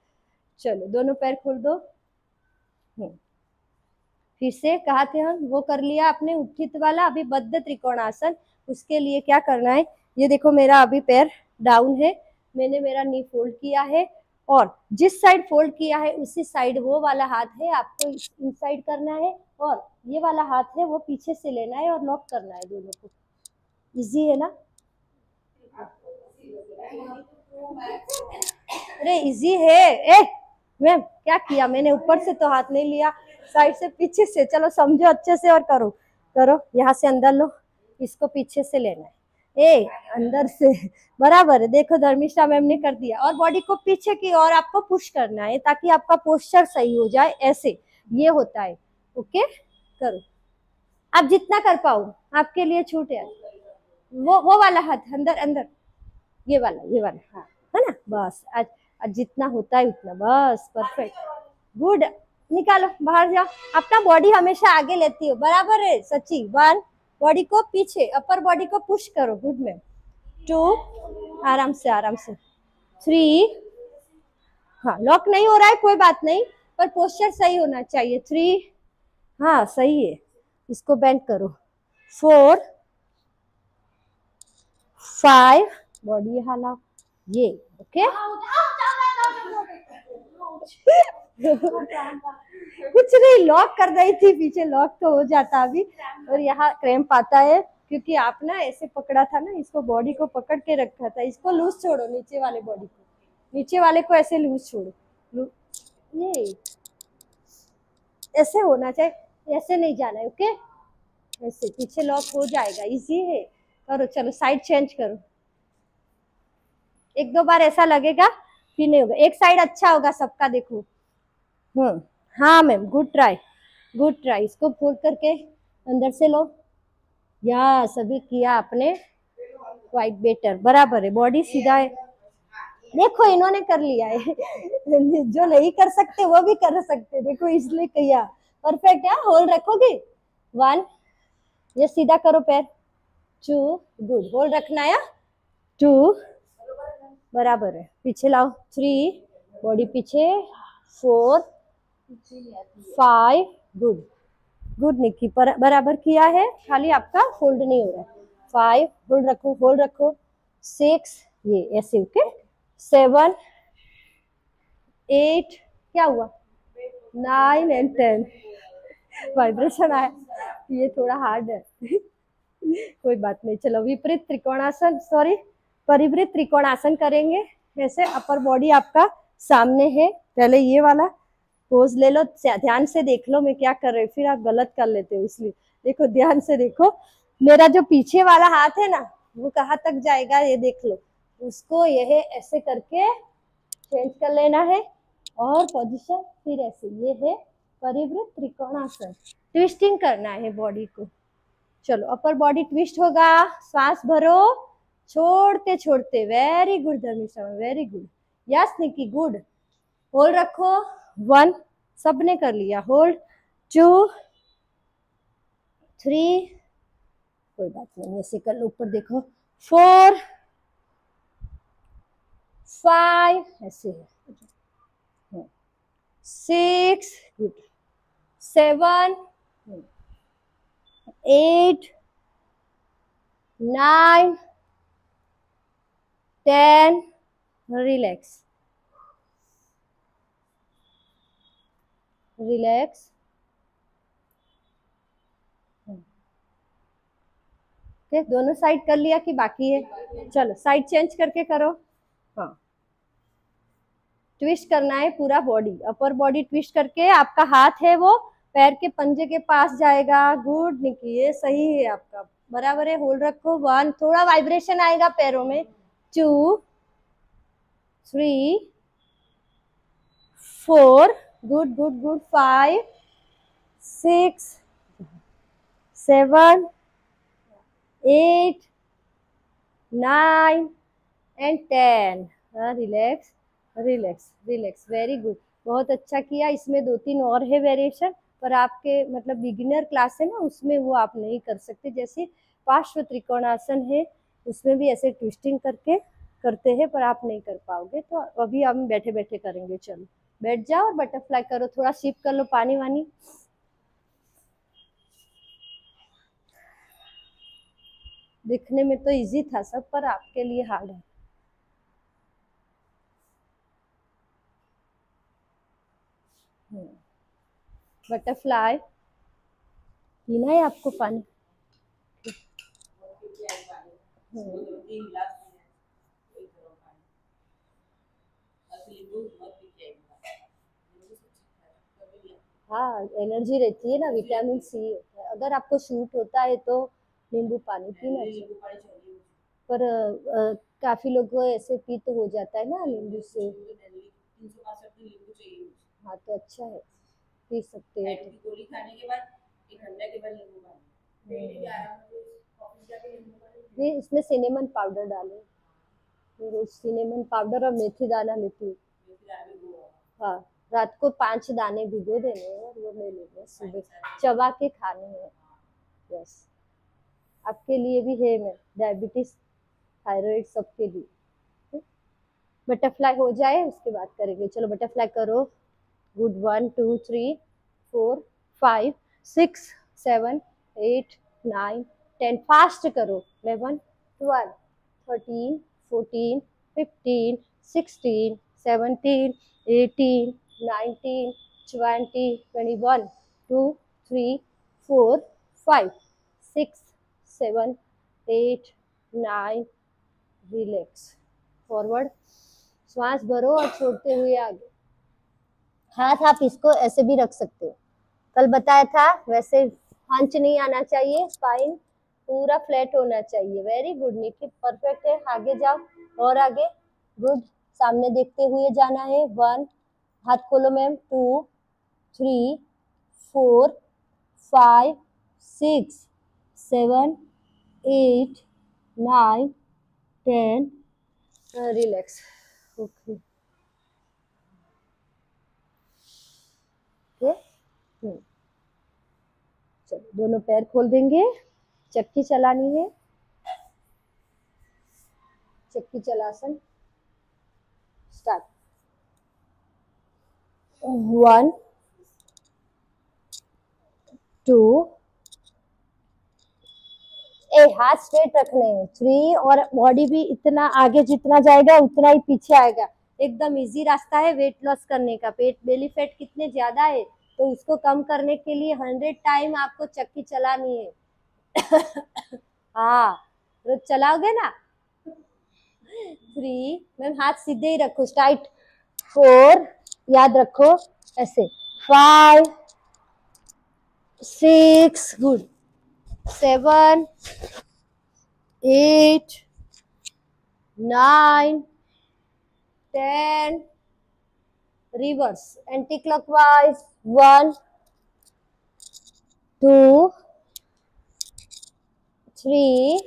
चलो, दोनों पैर खोल दो। फिर से कहा थे हम, वो कर लिया आपने उत्थित वाला। अभी बद्ध त्रिकोणासन, उसके लिए क्या करना है, ये देखो मेरा अभी पैर डाउन है, मैंने मेरा नी फोल्ड किया है, और जिस साइड फोल्ड किया है उसी साइड वो वाला हाथ है आपको इनसाइड करना है, और ये वाला हाथ है वो पीछे से लेना है और लॉक करना है दोनों को। इजी है ना? अरे इजी है। मैम क्या किया मैंने, ऊपर से तो हाथ नहीं लिया, साइड से पीछे से। चलो समझो अच्छे से और करो करो। यहाँ से अंदर लो, इसको पीछे से लेना है, अंदर से। बराबर है, देखो धर्मिष्ठा मैम ने कर दिया। और बॉडी को पीछे की ओर आपको पुश करना है ताकि आपका पोस्चर सही हो जाए, ऐसे ये होता है। ओके, करो आप जितना कर पाओ, आपके लिए छूट है। वो वाला हाथ अंदर अंदर, ये वाला, हाँ है ना, बस आज जितना होता है उतना, बस परफेक्ट, गुड। निकालो, बाहर जाओ। अपना बॉडी हमेशा आगे लेती हो, बराबर है सच्ची। 1, बॉडी को पीछे, अपर बॉडी को पुश करो, गुड मैम। 2, आराम से आराम से। 3, हाँ लॉक नहीं हो रहा है कोई बात नहीं, पर पोस्चर सही होना चाहिए। 3, हाँ सही है, इसको बेंड करो। 4 5, बॉडी यहाँ लाओ, ये ओके। कुछ नहीं, लॉक कर रही थी पीछे, लॉक तो हो जाता अभी। और यहाँ क्रैम्प आता है क्योंकि आप ना ऐसे पकड़ा था ना, इसको बॉडी को पकड़ के रखा था। इसको लूज छोड़ो, नीचे वाले बॉडी को, नीचे वाले को ऐसे लूज छोड़ो, ये ऐसे होना चाहिए, ऐसे नहीं जाना है, ओके। ऐसे पीछे लॉक हो जाएगा, इजी है, करो। चलो साइड चेंज करो, 1-2 बार ऐसा लगेगा, फिर नहीं होगा। एक साइड अच्छा होगा सबका, देखो। हाँ ma'am, good try good try. इसको फोल्ड करके अंदर से लो, या सभी किया आपने, क्वाइट बेटर, बराबर है, बॉडी सीधा है। देखो इन्होंने कर लिया है। जो नहीं कर सकते वो भी कर सकते, देखो इसलिए किया, परफेक्ट है। होल्ड रखोगे, 1, ये सीधा करो पैर। 2, गुड, होल्ड रखना है। 2, बराबर है, पीछे लाओ। 3, बॉडी पीछे। 4 5, गुड गुड निक्की, बराबर किया है, खाली आपका फोल्ड नहीं हो रहा है। 5, होल्ड रखो। 6, ये ऐसे, ओके। 7 8, क्या हुआ, 9 एंड 10। वाइब्रेशन आया, ये थोड़ा हार्ड है। कोई बात नहीं, चलो विपरीत त्रिकोणासन, सॉरी परिवृत त्रिकोणासन करेंगे। ऐसे अपर बॉडी आपका सामने है, पहले ये वाला पोज ले लो, ध्यान से देख लो मैं क्या कर रही हूँ, फिर आप गलत कर लेते हो, इसलिए देखो ध्यान से देखो। मेरा जो पीछे वाला हाथ है ना, वो कहाँ तक जाएगा ये देख लो, उसको यह ऐसे करके चेंज कर लेना है, और पोजीशन फिर ऐसे, ये है परिवृत त्रिकोणासन। ट्विस्टिंग करना है बॉडी को। चलो अपर बॉडी ट्विस्ट होगा, सांस भरो, छोड़ते छोड़ते, very good Dharmishtha, very good, yes Nikki good, hold रखो, 1, सबने कर लिया, होल्ड, 2, 3, कोई बात नहीं ऐसे कर लो, ऊपर देखो, 4, 5, ऐसे है, 6, गुड, 7, 8, 9, 10, रिलैक्स, रिलैक्स, दोनों साइड कर लिया कि बाकी है? चलो साइड चेंज करके करो। हाँ, ट्विस्ट करना है पूरा बॉडी, अपर बॉडी ट्विस्ट करके आपका हाथ है वो पैर के पंजे के पास जाएगा। गुड निकी, ये सही है आपका, बराबर है, होल्ड रखो, 1, थोड़ा वाइब्रेशन आएगा पैरों में, 2, 3, 4, good good good, 5, 6, 7, 8, 9 and 10, relax, relax, relax, very good, बहुत अच्छा किया। इसमें 2-3 और है वेरिएशन, पर आपके मतलब बिगिनर क्लास है ना, उसमें वो आप नहीं कर सकते। जैसे पार्श्व त्रिकोणासन है, उसमें भी ऐसे ट्विस्टिंग करके करते हैं, पर आप नहीं कर पाओगे, तो अभी हम बैठे बैठे करेंगे। चलो बैठ जाओ और बटरफ्लाई करो, थोड़ा सिप कर लो पानी वानी। दिखने में तो इजी था सब, पर आपके लिए हार्ड है। बटरफ्लाई पीना है आपको पानी? हाँ, एनर्जी रहती है ना, विटामिन सी होता है। अगर आपको शूट होता है तो नींबू पानी पीना चाहिए, पर काफी लोगों को ऐसे पित्त हो जाता है ना नींबू से। हाँ तो अच्छा है, पी सकते हैं। गोली खाने के बाद 1 घंटे के बाद नींबू पानी, ये इसमें सिनेमन पाउडर डालो, रोज सिनेमन पाउडर और मेथी दाना लेती हूँ। हाँ, रात को 5 दाने भिगो देने हैं और वो ले लेने, सुबह चबा के खाने हैं। यस, आपके लिए भी है, मैं डायबिटीज थायराइड सबके लिए। बटरफ्लाई हो जाए उसके बाद करेंगे। चलो बटरफ्लाई करो, गुड, 1, 2, 3, 4, 5, 6, 7, 8, 9, 10, फास्ट करो, 11, 12, 13, 14, 15, 16, 17, 18, 19, 20, 21, 2, 3, 4, 5, 6, 7, 8, 9, रिलैक्स, फॉरवर्ड, श्वास भरो और छोड़ते हुए आगे। हाथ आप इसको ऐसे भी रख सकते हो, कल बताया था वैसे, हंच नहीं आना चाहिए, स्पाइन पूरा फ्लैट होना चाहिए। वेरी गुड निकी, परफेक्ट है, आगे जाओ और आगे, गुड, सामने देखते हुए जाना है। 1, हाथ खोलो मैम, 2, 3, 4, 5, 6, 7, 8, 9, 10, रिलैक्स, ओके, चलो दोनों पैर खोल देंगे, चक्की चलानी है, चक्की चलासन स्टार्ट, 1, 2, हाथ स्ट्रेट रखने हैं, 3, और बॉडी भी इतना आगे जितना जाएगा उतना ही पीछे आएगा। एकदम इजी रास्ता है वेट लॉस करने का। पेट बेली फैट कितने ज्यादा है, तो उसको कम करने के लिए 100 टाइम आपको चक्की चलानी है। हाँ, रोज चलाओगे ना। 3, मैम हाथ सीधे ही रखो, स्ट्राइट, 4, याद रखो ऐसे, 5, 6, good, 7, 8, 9, 10, reverse, anti clockwise, 1, 2, 3,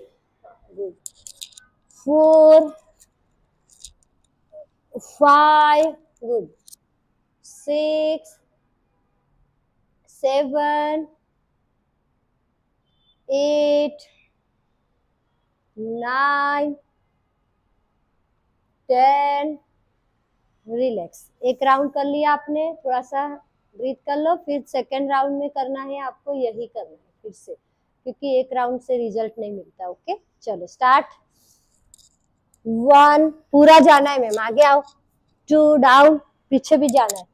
4, 5, good, 6, 7, 8, 9, 10, relax. एक राउंड कर लिया आपने, थोड़ा सा ब्रीथ कर लो, फिर सेकेंड राउंड में करना है आपको, यही करना है फिर से, क्योंकि एक राउंड से रिजल्ट नहीं मिलता। ओके, चलो स्टार्ट। 1, पूरा जाना है मैम, आगे आओ। 2, डाउन, पीछे भी जाना है।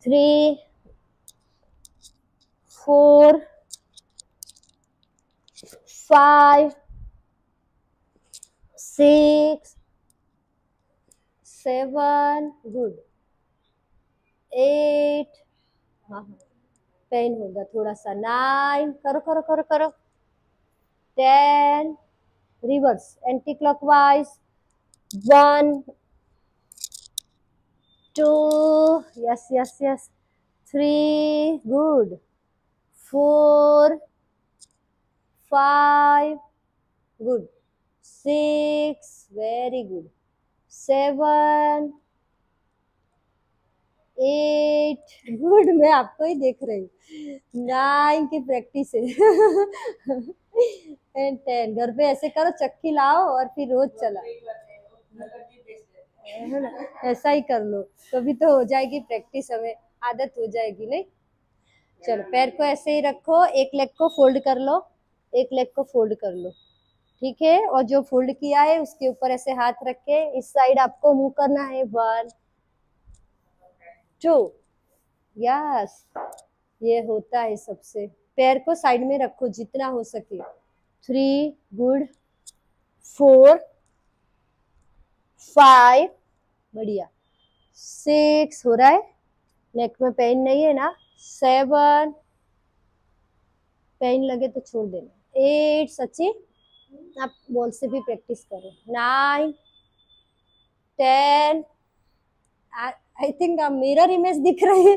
3, 4, 5, 6, 7, गुड, 8, हाँ पेन होगा थोड़ा सा, 9, करो करो करो करो, 10, reverse anti clockwise, 1, 2, yes yes yes, 3, good, 4, 5, good, 6, very good, 7, 8, good, मैं आपको ही देख रही हूँ। 9 की प्रैक्टिस है। एंड 10, घर पे ऐसे करो, चक्की लाओ और फिर रोज चला, है ना, ऐसा ही कर लो, तभी तो हो जाएगी प्रैक्टिस, हमें आदत हो जाएगी। नहीं, चलो पैर को ऐसे ही रखो, एक लेग को फोल्ड कर लो, एक लेग को फोल्ड कर लो, ठीक है, और जो फोल्ड किया है उसके ऊपर ऐसे हाथ रख के इस साइड आपको मूव करना है। 1, 2, यस, ये होता है सबसे। पैर को साइड में रखो जितना हो सके। 3, गुड, 4, 5, बढ़िया, 6, हो रहा है, नेक में पेन नहीं है ना, 7, पेन लगे तो छोड़ देना, 8, सच्ची आप बॉल से भी प्रैक्टिस करो, 9, 10, आई थिंक आप मिरर इमेज दिख रही है।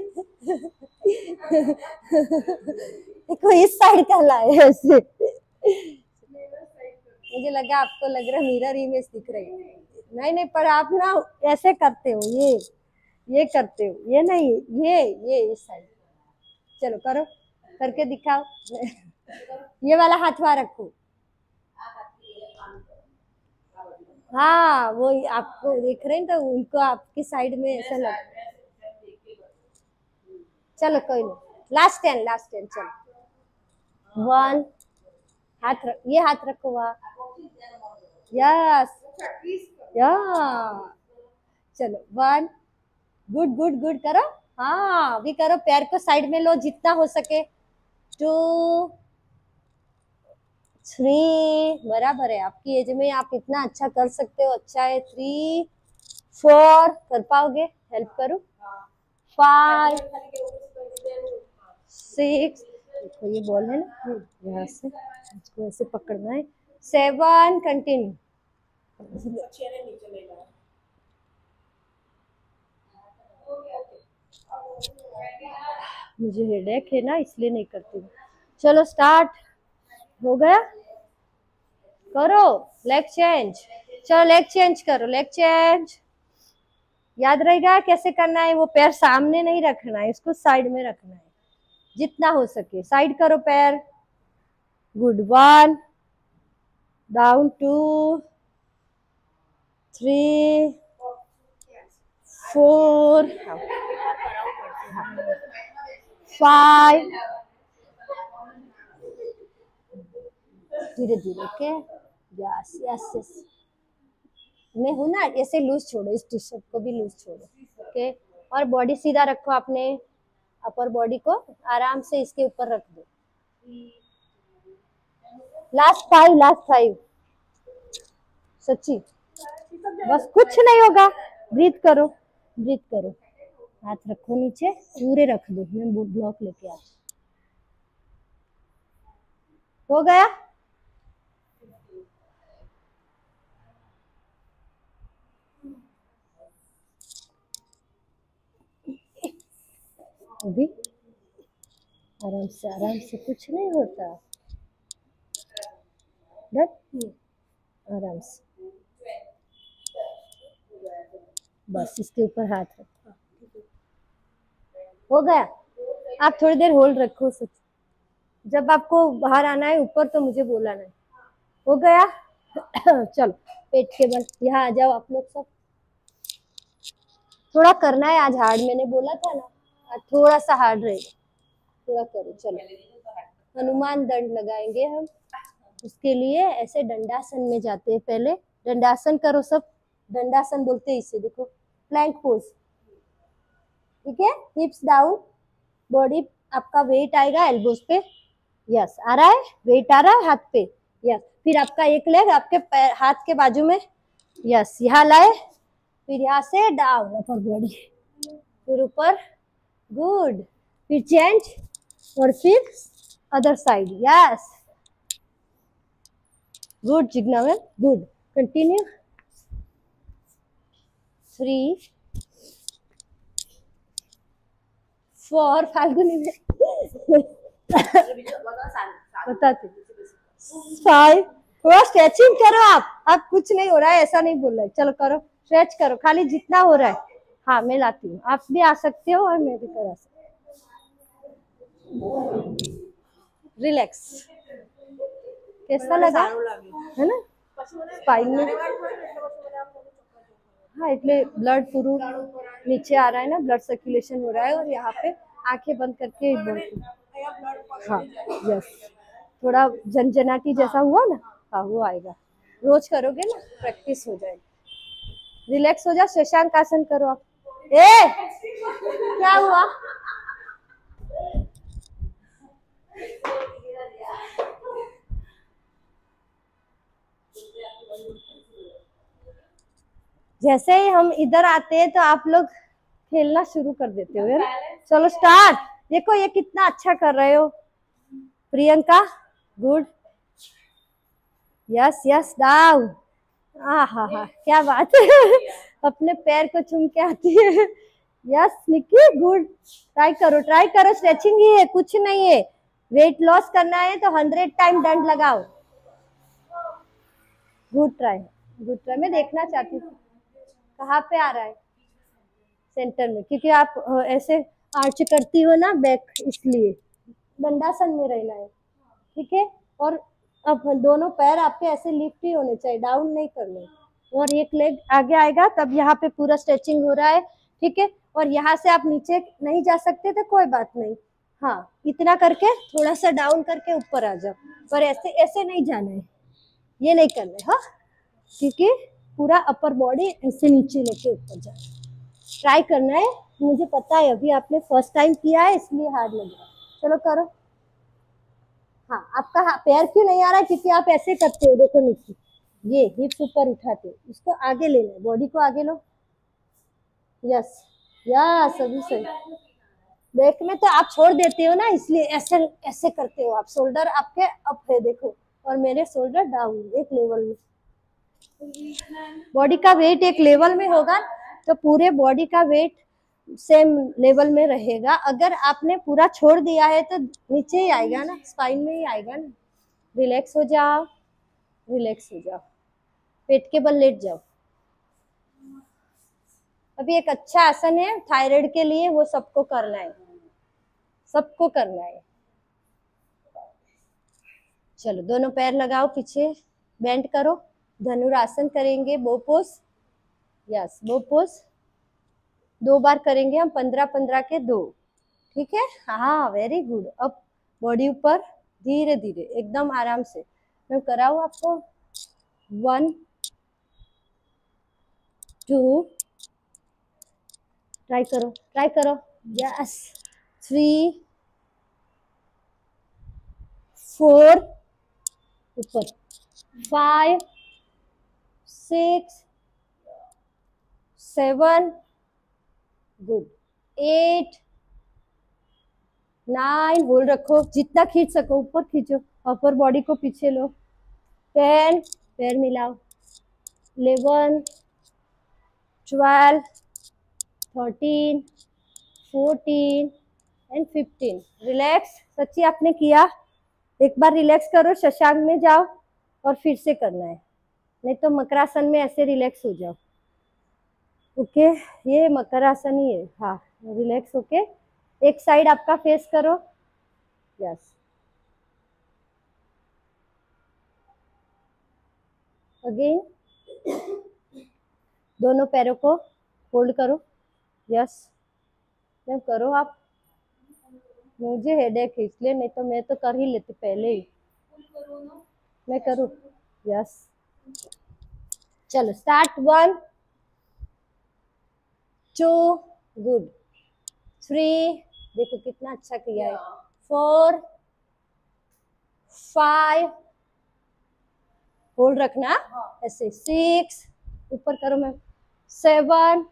देखो इस साइड का लाए ऐसे, मुझे लगा आपको लग रहा है मिरर इमेज दिख रही है। नहीं नहीं, पर आप ना ऐसे करते हो, ये करते हो, ये नहीं, ये इस साइड। चलो करो, करके दिखाओ। ये वाला हाथ वहां रखो, हाँ वो आपको देख रहे हैं तो उनको आपकी साइड में ऐसा लग। चलो कोई नहीं, लास्ट 10, लास्ट 10, चलो 1, हाथ ये हाथ रखो वहाँ, यस, या, चलो 1, गुड गुड गुड, करो, हाँ अभी करो, पैर को साइड में लो जितना हो सके। 2, 3, बराबर है, आपकी एज में आप इतना अच्छा कर सकते हो, अच्छा है। 3, 4, कर पाओगे, हेल्प करूं। 5, 6, देखो ये बॉल है ना, यहाँ से इसको ऐसे पकड़ना है। 7, कंटिन्यू, मुझे हेडेक है ना इसलिए नहीं करती हूँ। चलो स्टार्ट, हो गया, करो लेग चेंज, चलो लेग चेंज करो, लेग चेंज, याद रहेगा कैसे करना है, वो पैर सामने नहीं रखना है, इसको साइड में रखना है जितना हो सके, साइड करो पैर, गुड, 1, डाउन, 2, 3, 4, 5, धीरे धीरे, ओके, यस यस यस, मैं हूं ना, ऐसे लूज छोड़ो, इस टी शर्ट को भी लूज छोड़ो, ओके, और बॉडी सीधा रखो, आपने अपर बॉडी को आराम से इसके ऊपर रख दो। लास्ट 5, लास्ट 5, सच्ची बस, कुछ नहीं होगा, ब्रीथ करो, ब्रीथ करो, हाथ रखो नीचे, पूरे रख दो, मैं ब्लॉक लेके आ, हो गया, अभी आराम से कुछ नहीं होता। डन, आराम से। बस इसके ऊपर हाथ रखो। हो गया। आप थोड़ी देर होल्ड रखो। सच जब आपको बाहर आना है ऊपर तो मुझे बोला नहीं। हो गया। चलो पेट के बल यहाँ आ जाओ आप लोग सब। थोड़ा करना है आज हार्ड, मैंने बोला था ना आज थोड़ा सा हार्ड रहेगा। थोड़ा करो। चलो हनुमान दंड लगाएंगे हम। उसके लिए ऐसे दंडासन में जाते हैं पहले। दंडासन करो सब। दंडासन बोलते हैं इसे। देखो प्लैंक पोज। ठीक है, हिप्स डाउन, बॉडी आपका वेट आएगा एल्बोज पे। यस आ रहा है, वेट आ रहा है हाथ पे। यस, फिर आपका एक लेग आपके पैर हाथ के बाजू में। यस, यहाँ लाए, फिर यहाँ से डाउन अपर बॉडी, फिर ऊपर। गुड, फिर चेंज और फिर अदर साइड। यस गुड जिग्नावेल, गुड। कंटिन्यू। 3 4 फाल्गुनी में बताते। 5। थोड़ा स्ट्रेचिंग करो आप कुछ नहीं हो रहा है ऐसा नहीं बोल रहा है। चलो करो, स्ट्रेच करो खाली जितना हो रहा है। हाँ मैं लाती हूँ, आप भी आ सकते हो और मैं भी करा सकती हूँ। रिलैक्स। कैसा लगा है ना स्पाइन में? हाँ એટલે ब्लड पूरा नीचे आ रहा है ना, ब्लड सर्कुलेशन हो रहा है। और यहाँ पे आंखें बंद करके हाँ यस, थोड़ा झंझनाटी जैसा हुआ ना, हाँ वो आएगा। रोज करोगे ना प्रैक्टिस हो जाएगी। रिलैक्स हो जा, शशांक आसन करो आप। ए क्या हुआ? जैसे ही हम इधर आते हैं तो आप लोग खेलना शुरू कर देते हो ना। चलो स्टार्ट। देखो ये कितना अच्छा कर रहे हो Priyanka, good. Yes yes down. हाँ हाँ हाँ क्या बात है। अपने पैर को चूम के आती है। Yes Nikki, good. ट्राई करो, स्ट्रेचिंग ही है कुछ नहीं है। वेट लॉस करना है तो 100 टाइम दंड लगाओ। Good try, good try. मैं देखना चाहती हूँ कहाँ पे आ रहा है। सेंटर में, क्योंकि आप ऐसे आर्च करती हो ना बैक, इसलिए दंडासन में रहना है। ठीक है, और अब दोनों पैर आपके ऐसे लिफ्ट ही होने चाहिए, डाउन नहीं करने। और एक लेग आगे आएगा तब यहाँ पे पूरा स्ट्रेचिंग हो रहा है। ठीक है, और यहाँ से आप नीचे नहीं जा सकते तो कोई बात नहीं। हाँ इतना करके थोड़ा सा डाउन करके ऊपर आ जाओ, पर ऐसे ऐसे नहीं जाना है, ये नहीं करना है। हाँ क्योंकि पूरा अपर बॉडी ऐसे नीचे लेके ऊपर जाना। ट्राई करना है, मुझे पता है अभी आपने फर्स्ट टाइम किया है इसलिए हार्ड लग रहा है। चलो करो। हाँ आपका पैर क्यों नहीं आ रहा है? क्योंकि आप ऐसे करते हो। देखो नीचे, ये हिप्स ऊपर उठाते हो, इसको आगे लेना है, बॉडी को आगे लो। यस यस अभी सही। बैक में तो आप छोड़ देते हो ना, इसलिए ऐसे ऐसे करते हो आप। शोल्डर आपके अप है देखो, और मेरे शोल्डर डाउन, एक लेवल में। बॉडी का वेट एक लेवल में होगा तो पूरे बॉडी का वेट सेम लेवल में रहेगा। अगर आपने पूरा छोड़ दिया है तो नीचे ही आएगा ना, स्पाइन में ही आएगा ना। रिलैक्स हो जाओ, रिलैक्स हो जाओ, पेट के बल लेट जाओ। अभी एक अच्छा आसन है थायराइड के लिए, वो सबको करना है, सबको करना है। चलो दोनों पैर लगाओ पीछे, बेंड करो, धनुरासन करेंगे, बो पोज। यस बो पोज 2 बार करेंगे हम, 15-15 के 2। ठीक है, हाँ वेरी गुड। अब बॉडी ऊपर, धीरे धीरे एकदम आराम से मैं कराऊँ आपको। 1 2 ट्राई करो, ट्राई करो। यस 3 4 ऊपर, 5 6 7 गुड, 8 9 होल्ड रखो, जितना खींच सको ऊपर खींचो, अपर बॉडी को पीछे लो। 10 पैर मिलाओ, 11 12 13 14 एंड 15। रिलैक्स। सच्ची आपने किया, एक बार रिलैक्स करो, शशांक में जाओ और फिर से करना है, नहीं तो मकरासन में ऐसे रिलैक्स हो जाओ। ओके, ये मकरासन ही है। हाँ, रिलैक्स होके एक साइड आपका फेस करो। यस, अगेन दोनों पैरों को होल्ड करो। यस मैम, करो आप। मुझे हेडेक है इसलिए, नहीं तो मैं तो कर ही लेती पहले ही। मैं करूँ? यस, चलो स्टार्ट। 1 2, गुड। 3, देखो कितना अच्छा किया है। 4 5, होल्ड रखना ऐसे। 6, ऊपर करो मैम। 7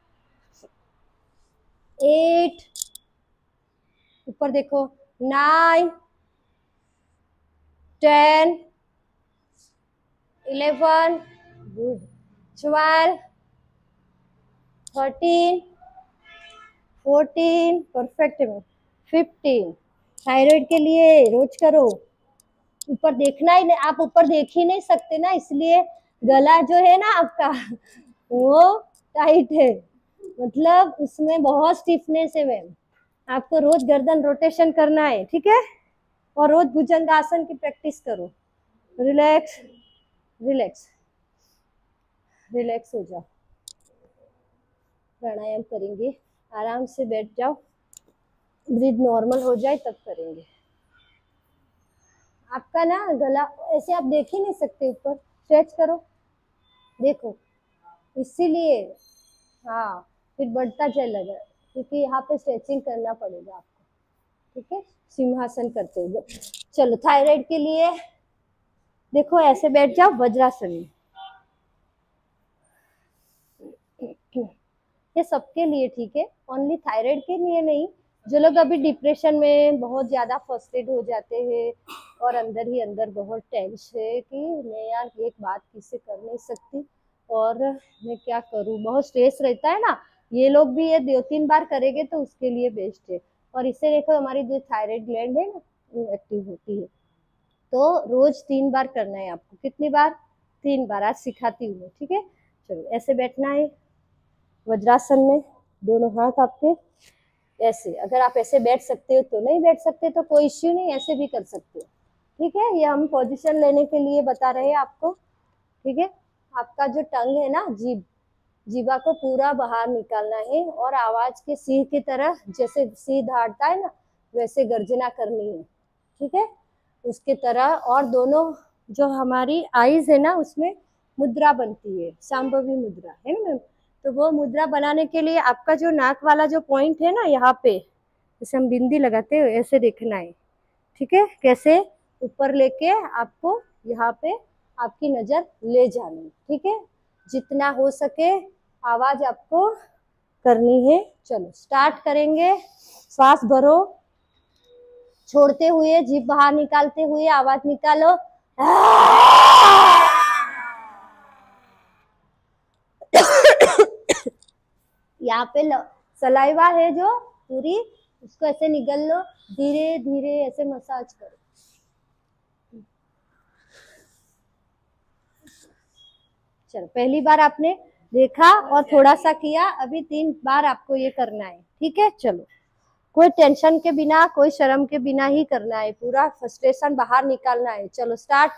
8, ऊपर देखो। 9 10 11, गुड। 12 13 14, परफेक्ट है। 15, थायराइड के लिए रोज करो। ऊपर देखना ही नहीं, आप ऊपर देख ही नहीं सकते ना, इसलिए गला जो है ना आपका वो टाइट है, मतलब उसमें बहुत स्टिफनेस है मैम। आपको रोज गर्दन रोटेशन करना है, ठीक है, और रोज भुजंगासन की प्रैक्टिस करो। रिलैक्स रिलैक्स रिलैक्स हो जाओ। प्राणायाम करेंगे, आराम से बैठ जाओ, ब्रीथ नॉर्मल हो जाए तब करेंगे। आपका ना गला ऐसे आप देख ही नहीं सकते, ऊपर स्ट्रेच करो, देखो, इसीलिए। हाँ, फिर बढ़ता चलेगा, क्योंकि यहाँ पे स्ट्रेचिंग करना पड़ेगा आपको, ठीक है, सिंहासन करते हुए। चलो थायराइड के लिए देखो, ऐसे बैठ जाओ वज्रासन में। ये सबके लिए ठीक है, ओनली थायराइड के लिए नहीं। जो लोग अभी डिप्रेशन में बहुत ज्यादा फ्रस्ट्रेट हो जाते हैं और अंदर ही अंदर बहुत टेंशन है कि मैं यार एक बात किसी कर नहीं सकती और मैं क्या करूं, बहुत स्ट्रेस रहता है ना, ये लोग भी ये 2-3 बार करेंगे तो उसके लिए बेस्ट है। और इससे देखो हमारी जो थायराइड ग्लैंड है ना एक्टिव होती है। तो रोज 3 बार करना है आपको। कितनी बार? 3 बार। आज सिखाती हूँ मैं, ठीक है। चलो ऐसे बैठना है वज्रासन में, दोनों हाथ आपके ऐसे। अगर आप ऐसे बैठ सकते हो तो, नहीं बैठ सकते तो कोई इश्यू नहीं, ऐसे भी कर सकते हो, ठीक है। ये हम पोजीशन लेने के लिए बता रहे हैं आपको, ठीक है। आपका जो टंग है ना, जीभा को पूरा बाहर निकालना है और आवाज के सिंह की तरह, जैसे सिंह दहाड़ता है ना वैसे गर्जना करनी है, ठीक है, उसके तरह। और दोनों जो हमारी आईज है ना उसमें मुद्रा बनती है, शांभवी मुद्रा है ना मैम। तो वो मुद्रा बनाने के लिए आपका जो नाक वाला जो पॉइंट है ना, यहाँ पे जैसे हम बिंदी लगाते हैं ऐसे देखना है, ठीक है। कैसे? ऊपर लेके आपको यहाँ पे आपकी नजर ले जानी, ठीक है। जितना हो सके आवाज आपको करनी है। चलो स्टार्ट करेंगे। श्वास भरो, छोड़ते हुए जीभ बाहर निकालते हुए आवाज निकालो। यहाँ पे सलाइवा है जो पूरी, उसको ऐसे निगल लो, धीरे धीरे ऐसे मसाज करो। चलो पहली बार आपने देखा और थोड़ा सा किया, अभी 3 बार आपको ये करना है, ठीक है। चलो कोई टेंशन के बिना, कोई शर्म के बिना ही करना है, पूरा फ्रस्ट्रेशन बाहर निकालना है। चलो स्टार्ट।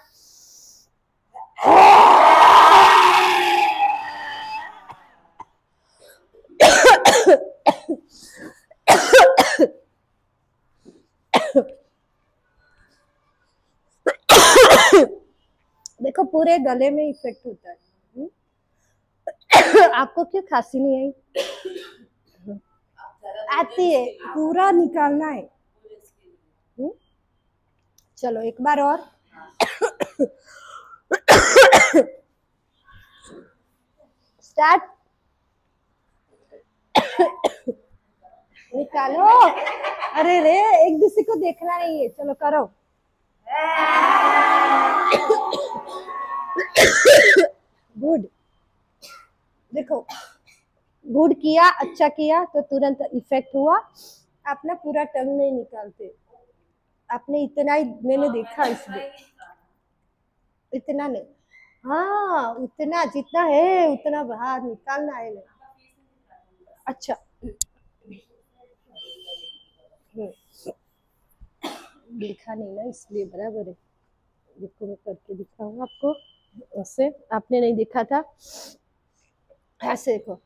देखो पूरे गले में इफेक्ट होता है। आपको क्यों खांसी नहीं आई? आती है, पूरा निकालना है। चलो एक बार और। स्टार्ट। निकालो। अरे रे, एक दूसरे को देखना नहीं है, चलो करो। गुड। देखो गुड किया, अच्छा किया तो तुरंत इफेक्ट हुआ। आप ना पूरा टंग नहीं निकालते, आपने इतना ही मैंने देखा इसमें, इतना नहीं। हाँ, उतना जितना है उतना बाहर निकालना है ना। अच्छा। हम्म, देखा नहीं ना इसलिए बराबर है। देखो मैं करके दिखाऊंगा आपको, ऐसे आपने नहीं देखा था, ऐसे देखो।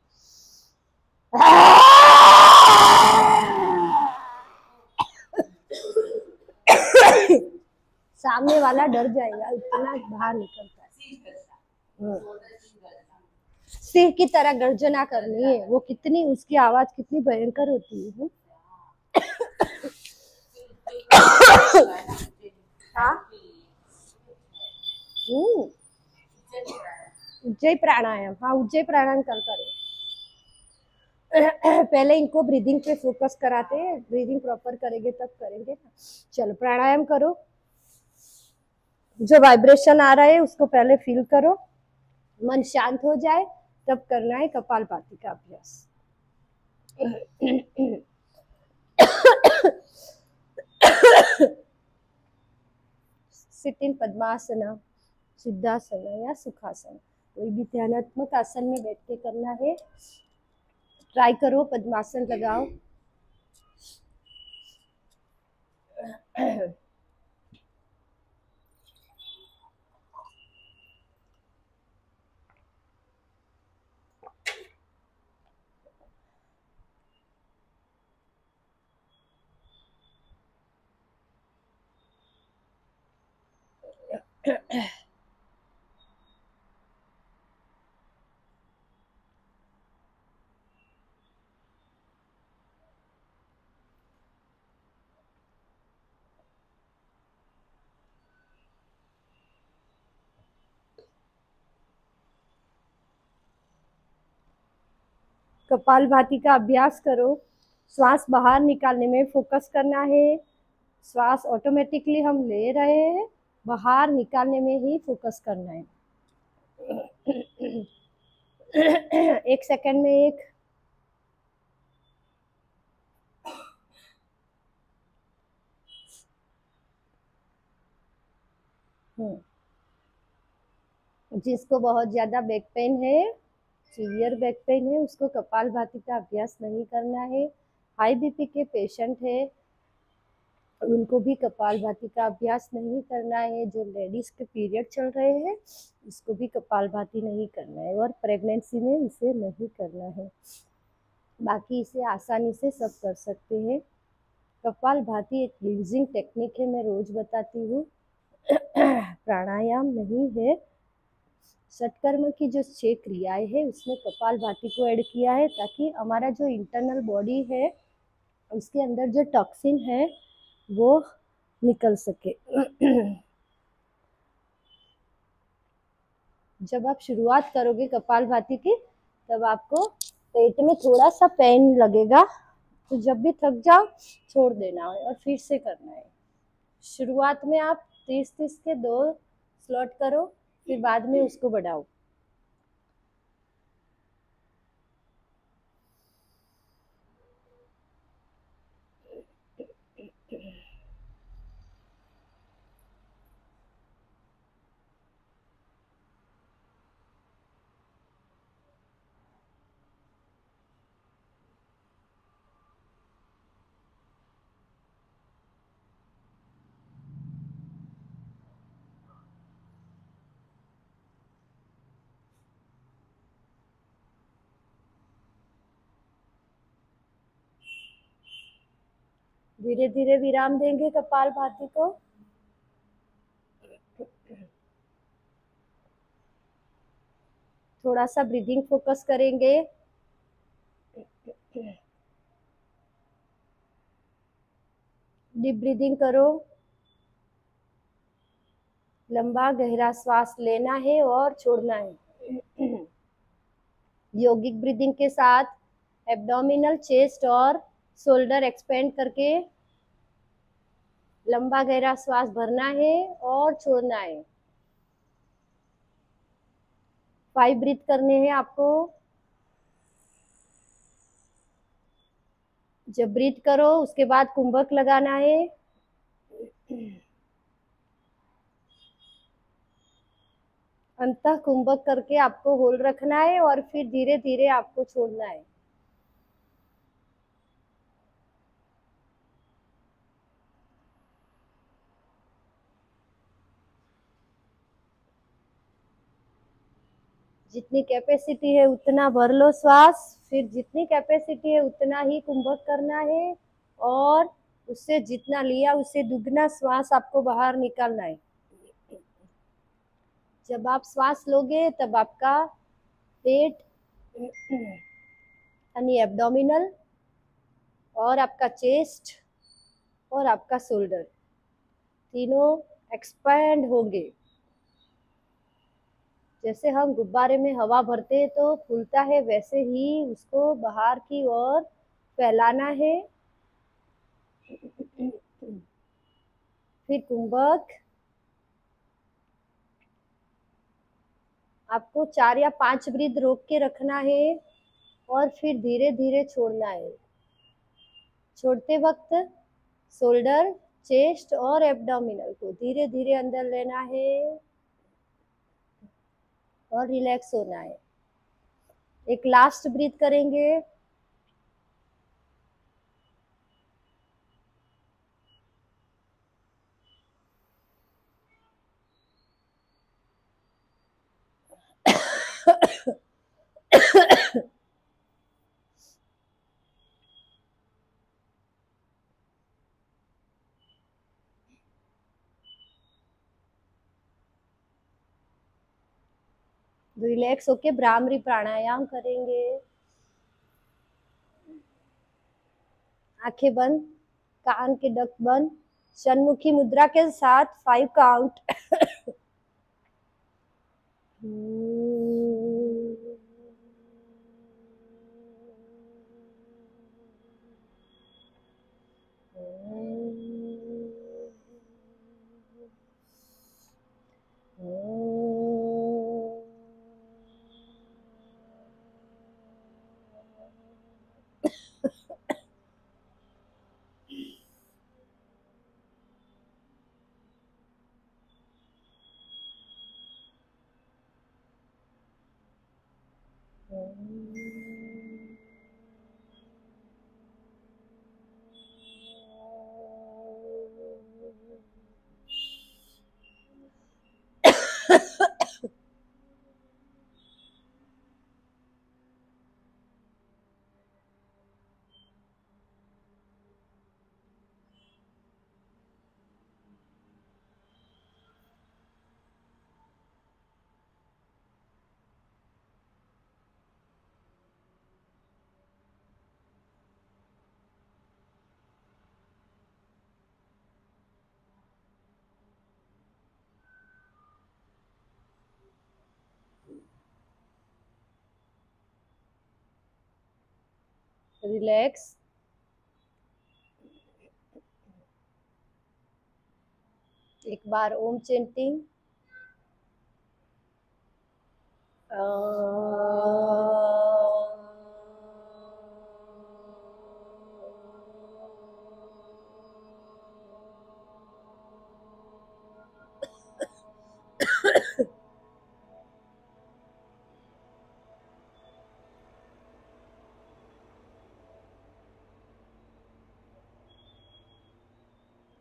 सामने वाला डर जाएगा, इतना बाहर निकलता है। सिंह की तरह गर्जना करनी है, वो कितनी, उसकी आवाज कितनी भयंकर होती है। हाँ। उज्जय प्राणायाम, हाँ उज्जय प्राणायाम कर करो। पहले इनको ब्रीदिंग पे फोकस कराते हैं, ब्रीदिंग प्रॉपर करेंगे तब करेंगे ना। चलो प्राणायाम करो, जो वाइब्रेशन आ रहा है उसको पहले फील करो, मन शांत हो जाए तब करना है कपालभाति का अभ्यास। सिट इन पद्मासना, सिद्धासना या सुखासन, कोई भी ध्यानात्मक आसन में बैठ के करना है। ट्राई करो, पद्मासन लगाओ। कपालभाति का अभ्यास करो, श्वास बाहर निकालने में फोकस करना है। श्वास ऑटोमेटिकली हम ले रहे हैं, बाहर निकालने में ही फोकस करना है। 1 सेकंड में एक। जिसको बहुत ज्यादा बैक पेन है, सीवियर बैक पेन है, उसको कपालभाति का अभ्यास नहीं करना है। हाई बीपी के पेशेंट है, उनको भी कपालभाति का अभ्यास नहीं करना है। जो लेडीज के पीरियड चल रहे हैं उसको भी कपालभाति नहीं करना है, और प्रेगनेंसी में इसे नहीं करना है। बाकी इसे आसानी से सब कर सकते हैं। कपालभाति एक क्लींजिंग टेक्निक है, मैं रोज बताती हूँ। प्राणायाम नहीं है। षटकर्म की जो 6 क्रियाएं है उसमें कपालभाति को ऐड किया है, ताकि हमारा जो इंटरनल बॉडी है उसके अंदर जो टॉक्सिन है वो निकल सके। जब आप शुरुआत करोगे कपालभाति की, तब आपको पेट में थोड़ा सा पेन लगेगा, तो जब भी थक जाओ छोड़ देना है और फिर से करना है। शुरुआत में आप 30-30 के 2 स्लॉट करो, फिर बाद में उसको बढ़ाओ। धीरे धीरे विराम देंगे कपालभाति को। थोड़ा सा ब्रीदिंग फोकस करेंगे। डीप ब्रीदिंग करो, लंबा गहरा श्वास लेना है और छोड़ना है। योगिक ब्रीदिंग के साथ एब्डोमिनल, चेस्ट और शोल्डर एक्सपेंड करके लंबा गहरा श्वास भरना है और छोड़ना है। 5 ब्रीथ करने हैं आपको। जब ब्रीथ करो उसके बाद कुंभक लगाना है। अंतः कुंभक करके आपको होल्ड रखना है और फिर धीरे धीरे आपको छोड़ना है। जितनी कैपेसिटी है उतना भर लो श्वास, फिर जितनी कैपेसिटी है उतना ही कुंभक करना है और उससे जितना लिया उससे दुगना श्वास आपको बाहर निकालना है। जब आप श्वास लोगे तब आपका पेट यानी एब्डोमिनल और आपका चेस्ट और आपका शोल्डर तीनों एक्सपैंड होंगे। जैसे हम गुब्बारे में हवा भरते हैं तो फूलता है, वैसे ही उसको बाहर की ओर फैलाना है। फिर कुंभक आपको 4 या 5 ब्रीथ रोक के रखना है और फिर धीरे धीरे छोड़ना है। छोड़ते वक्त शोल्डर, चेस्ट और एब्डोमिनल को धीरे धीरे अंदर लेना है और रिलैक्स होना है। एक लास्ट ब्रीथ करेंगे। रिलैक्स होके भ्रामरी प्राणायाम करेंगे। आंखें बंद, कान के डक बंद, शनमुखी मुद्रा के साथ 5 काउंट। रिलैक्स। एक बार ओम चेंटिंग।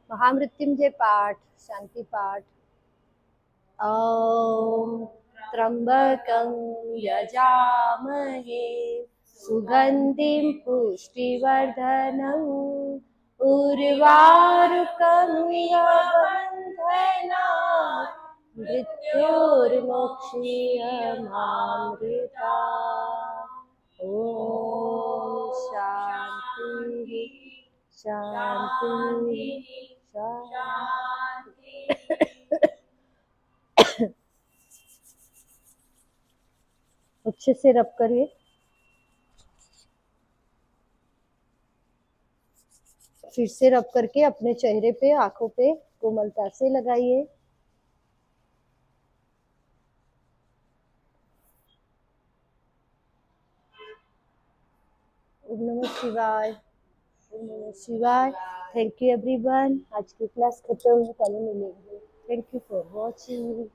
महामृत्युंजय पाठ, शांति पाठ। ॐ त्र्यम्बकं यजामहे सुगन्धिं पुष्टिवर्धनम् उर्वारुकं इव बन्धनात् मृत्योर्मोक्षीयमामृतात्। ॐ शान्ति शांति शांति। अच्छे से रब करिए। फिर से रब करके अपने चेहरे पे, आंखों पे कोमलता से लगाइए। ओम नमः शिवाय। ओम नमः शिवाय। थैंक यू एवरीवन, आज की क्लास खत्म है, कल मिलेंगे। Thank you for watching.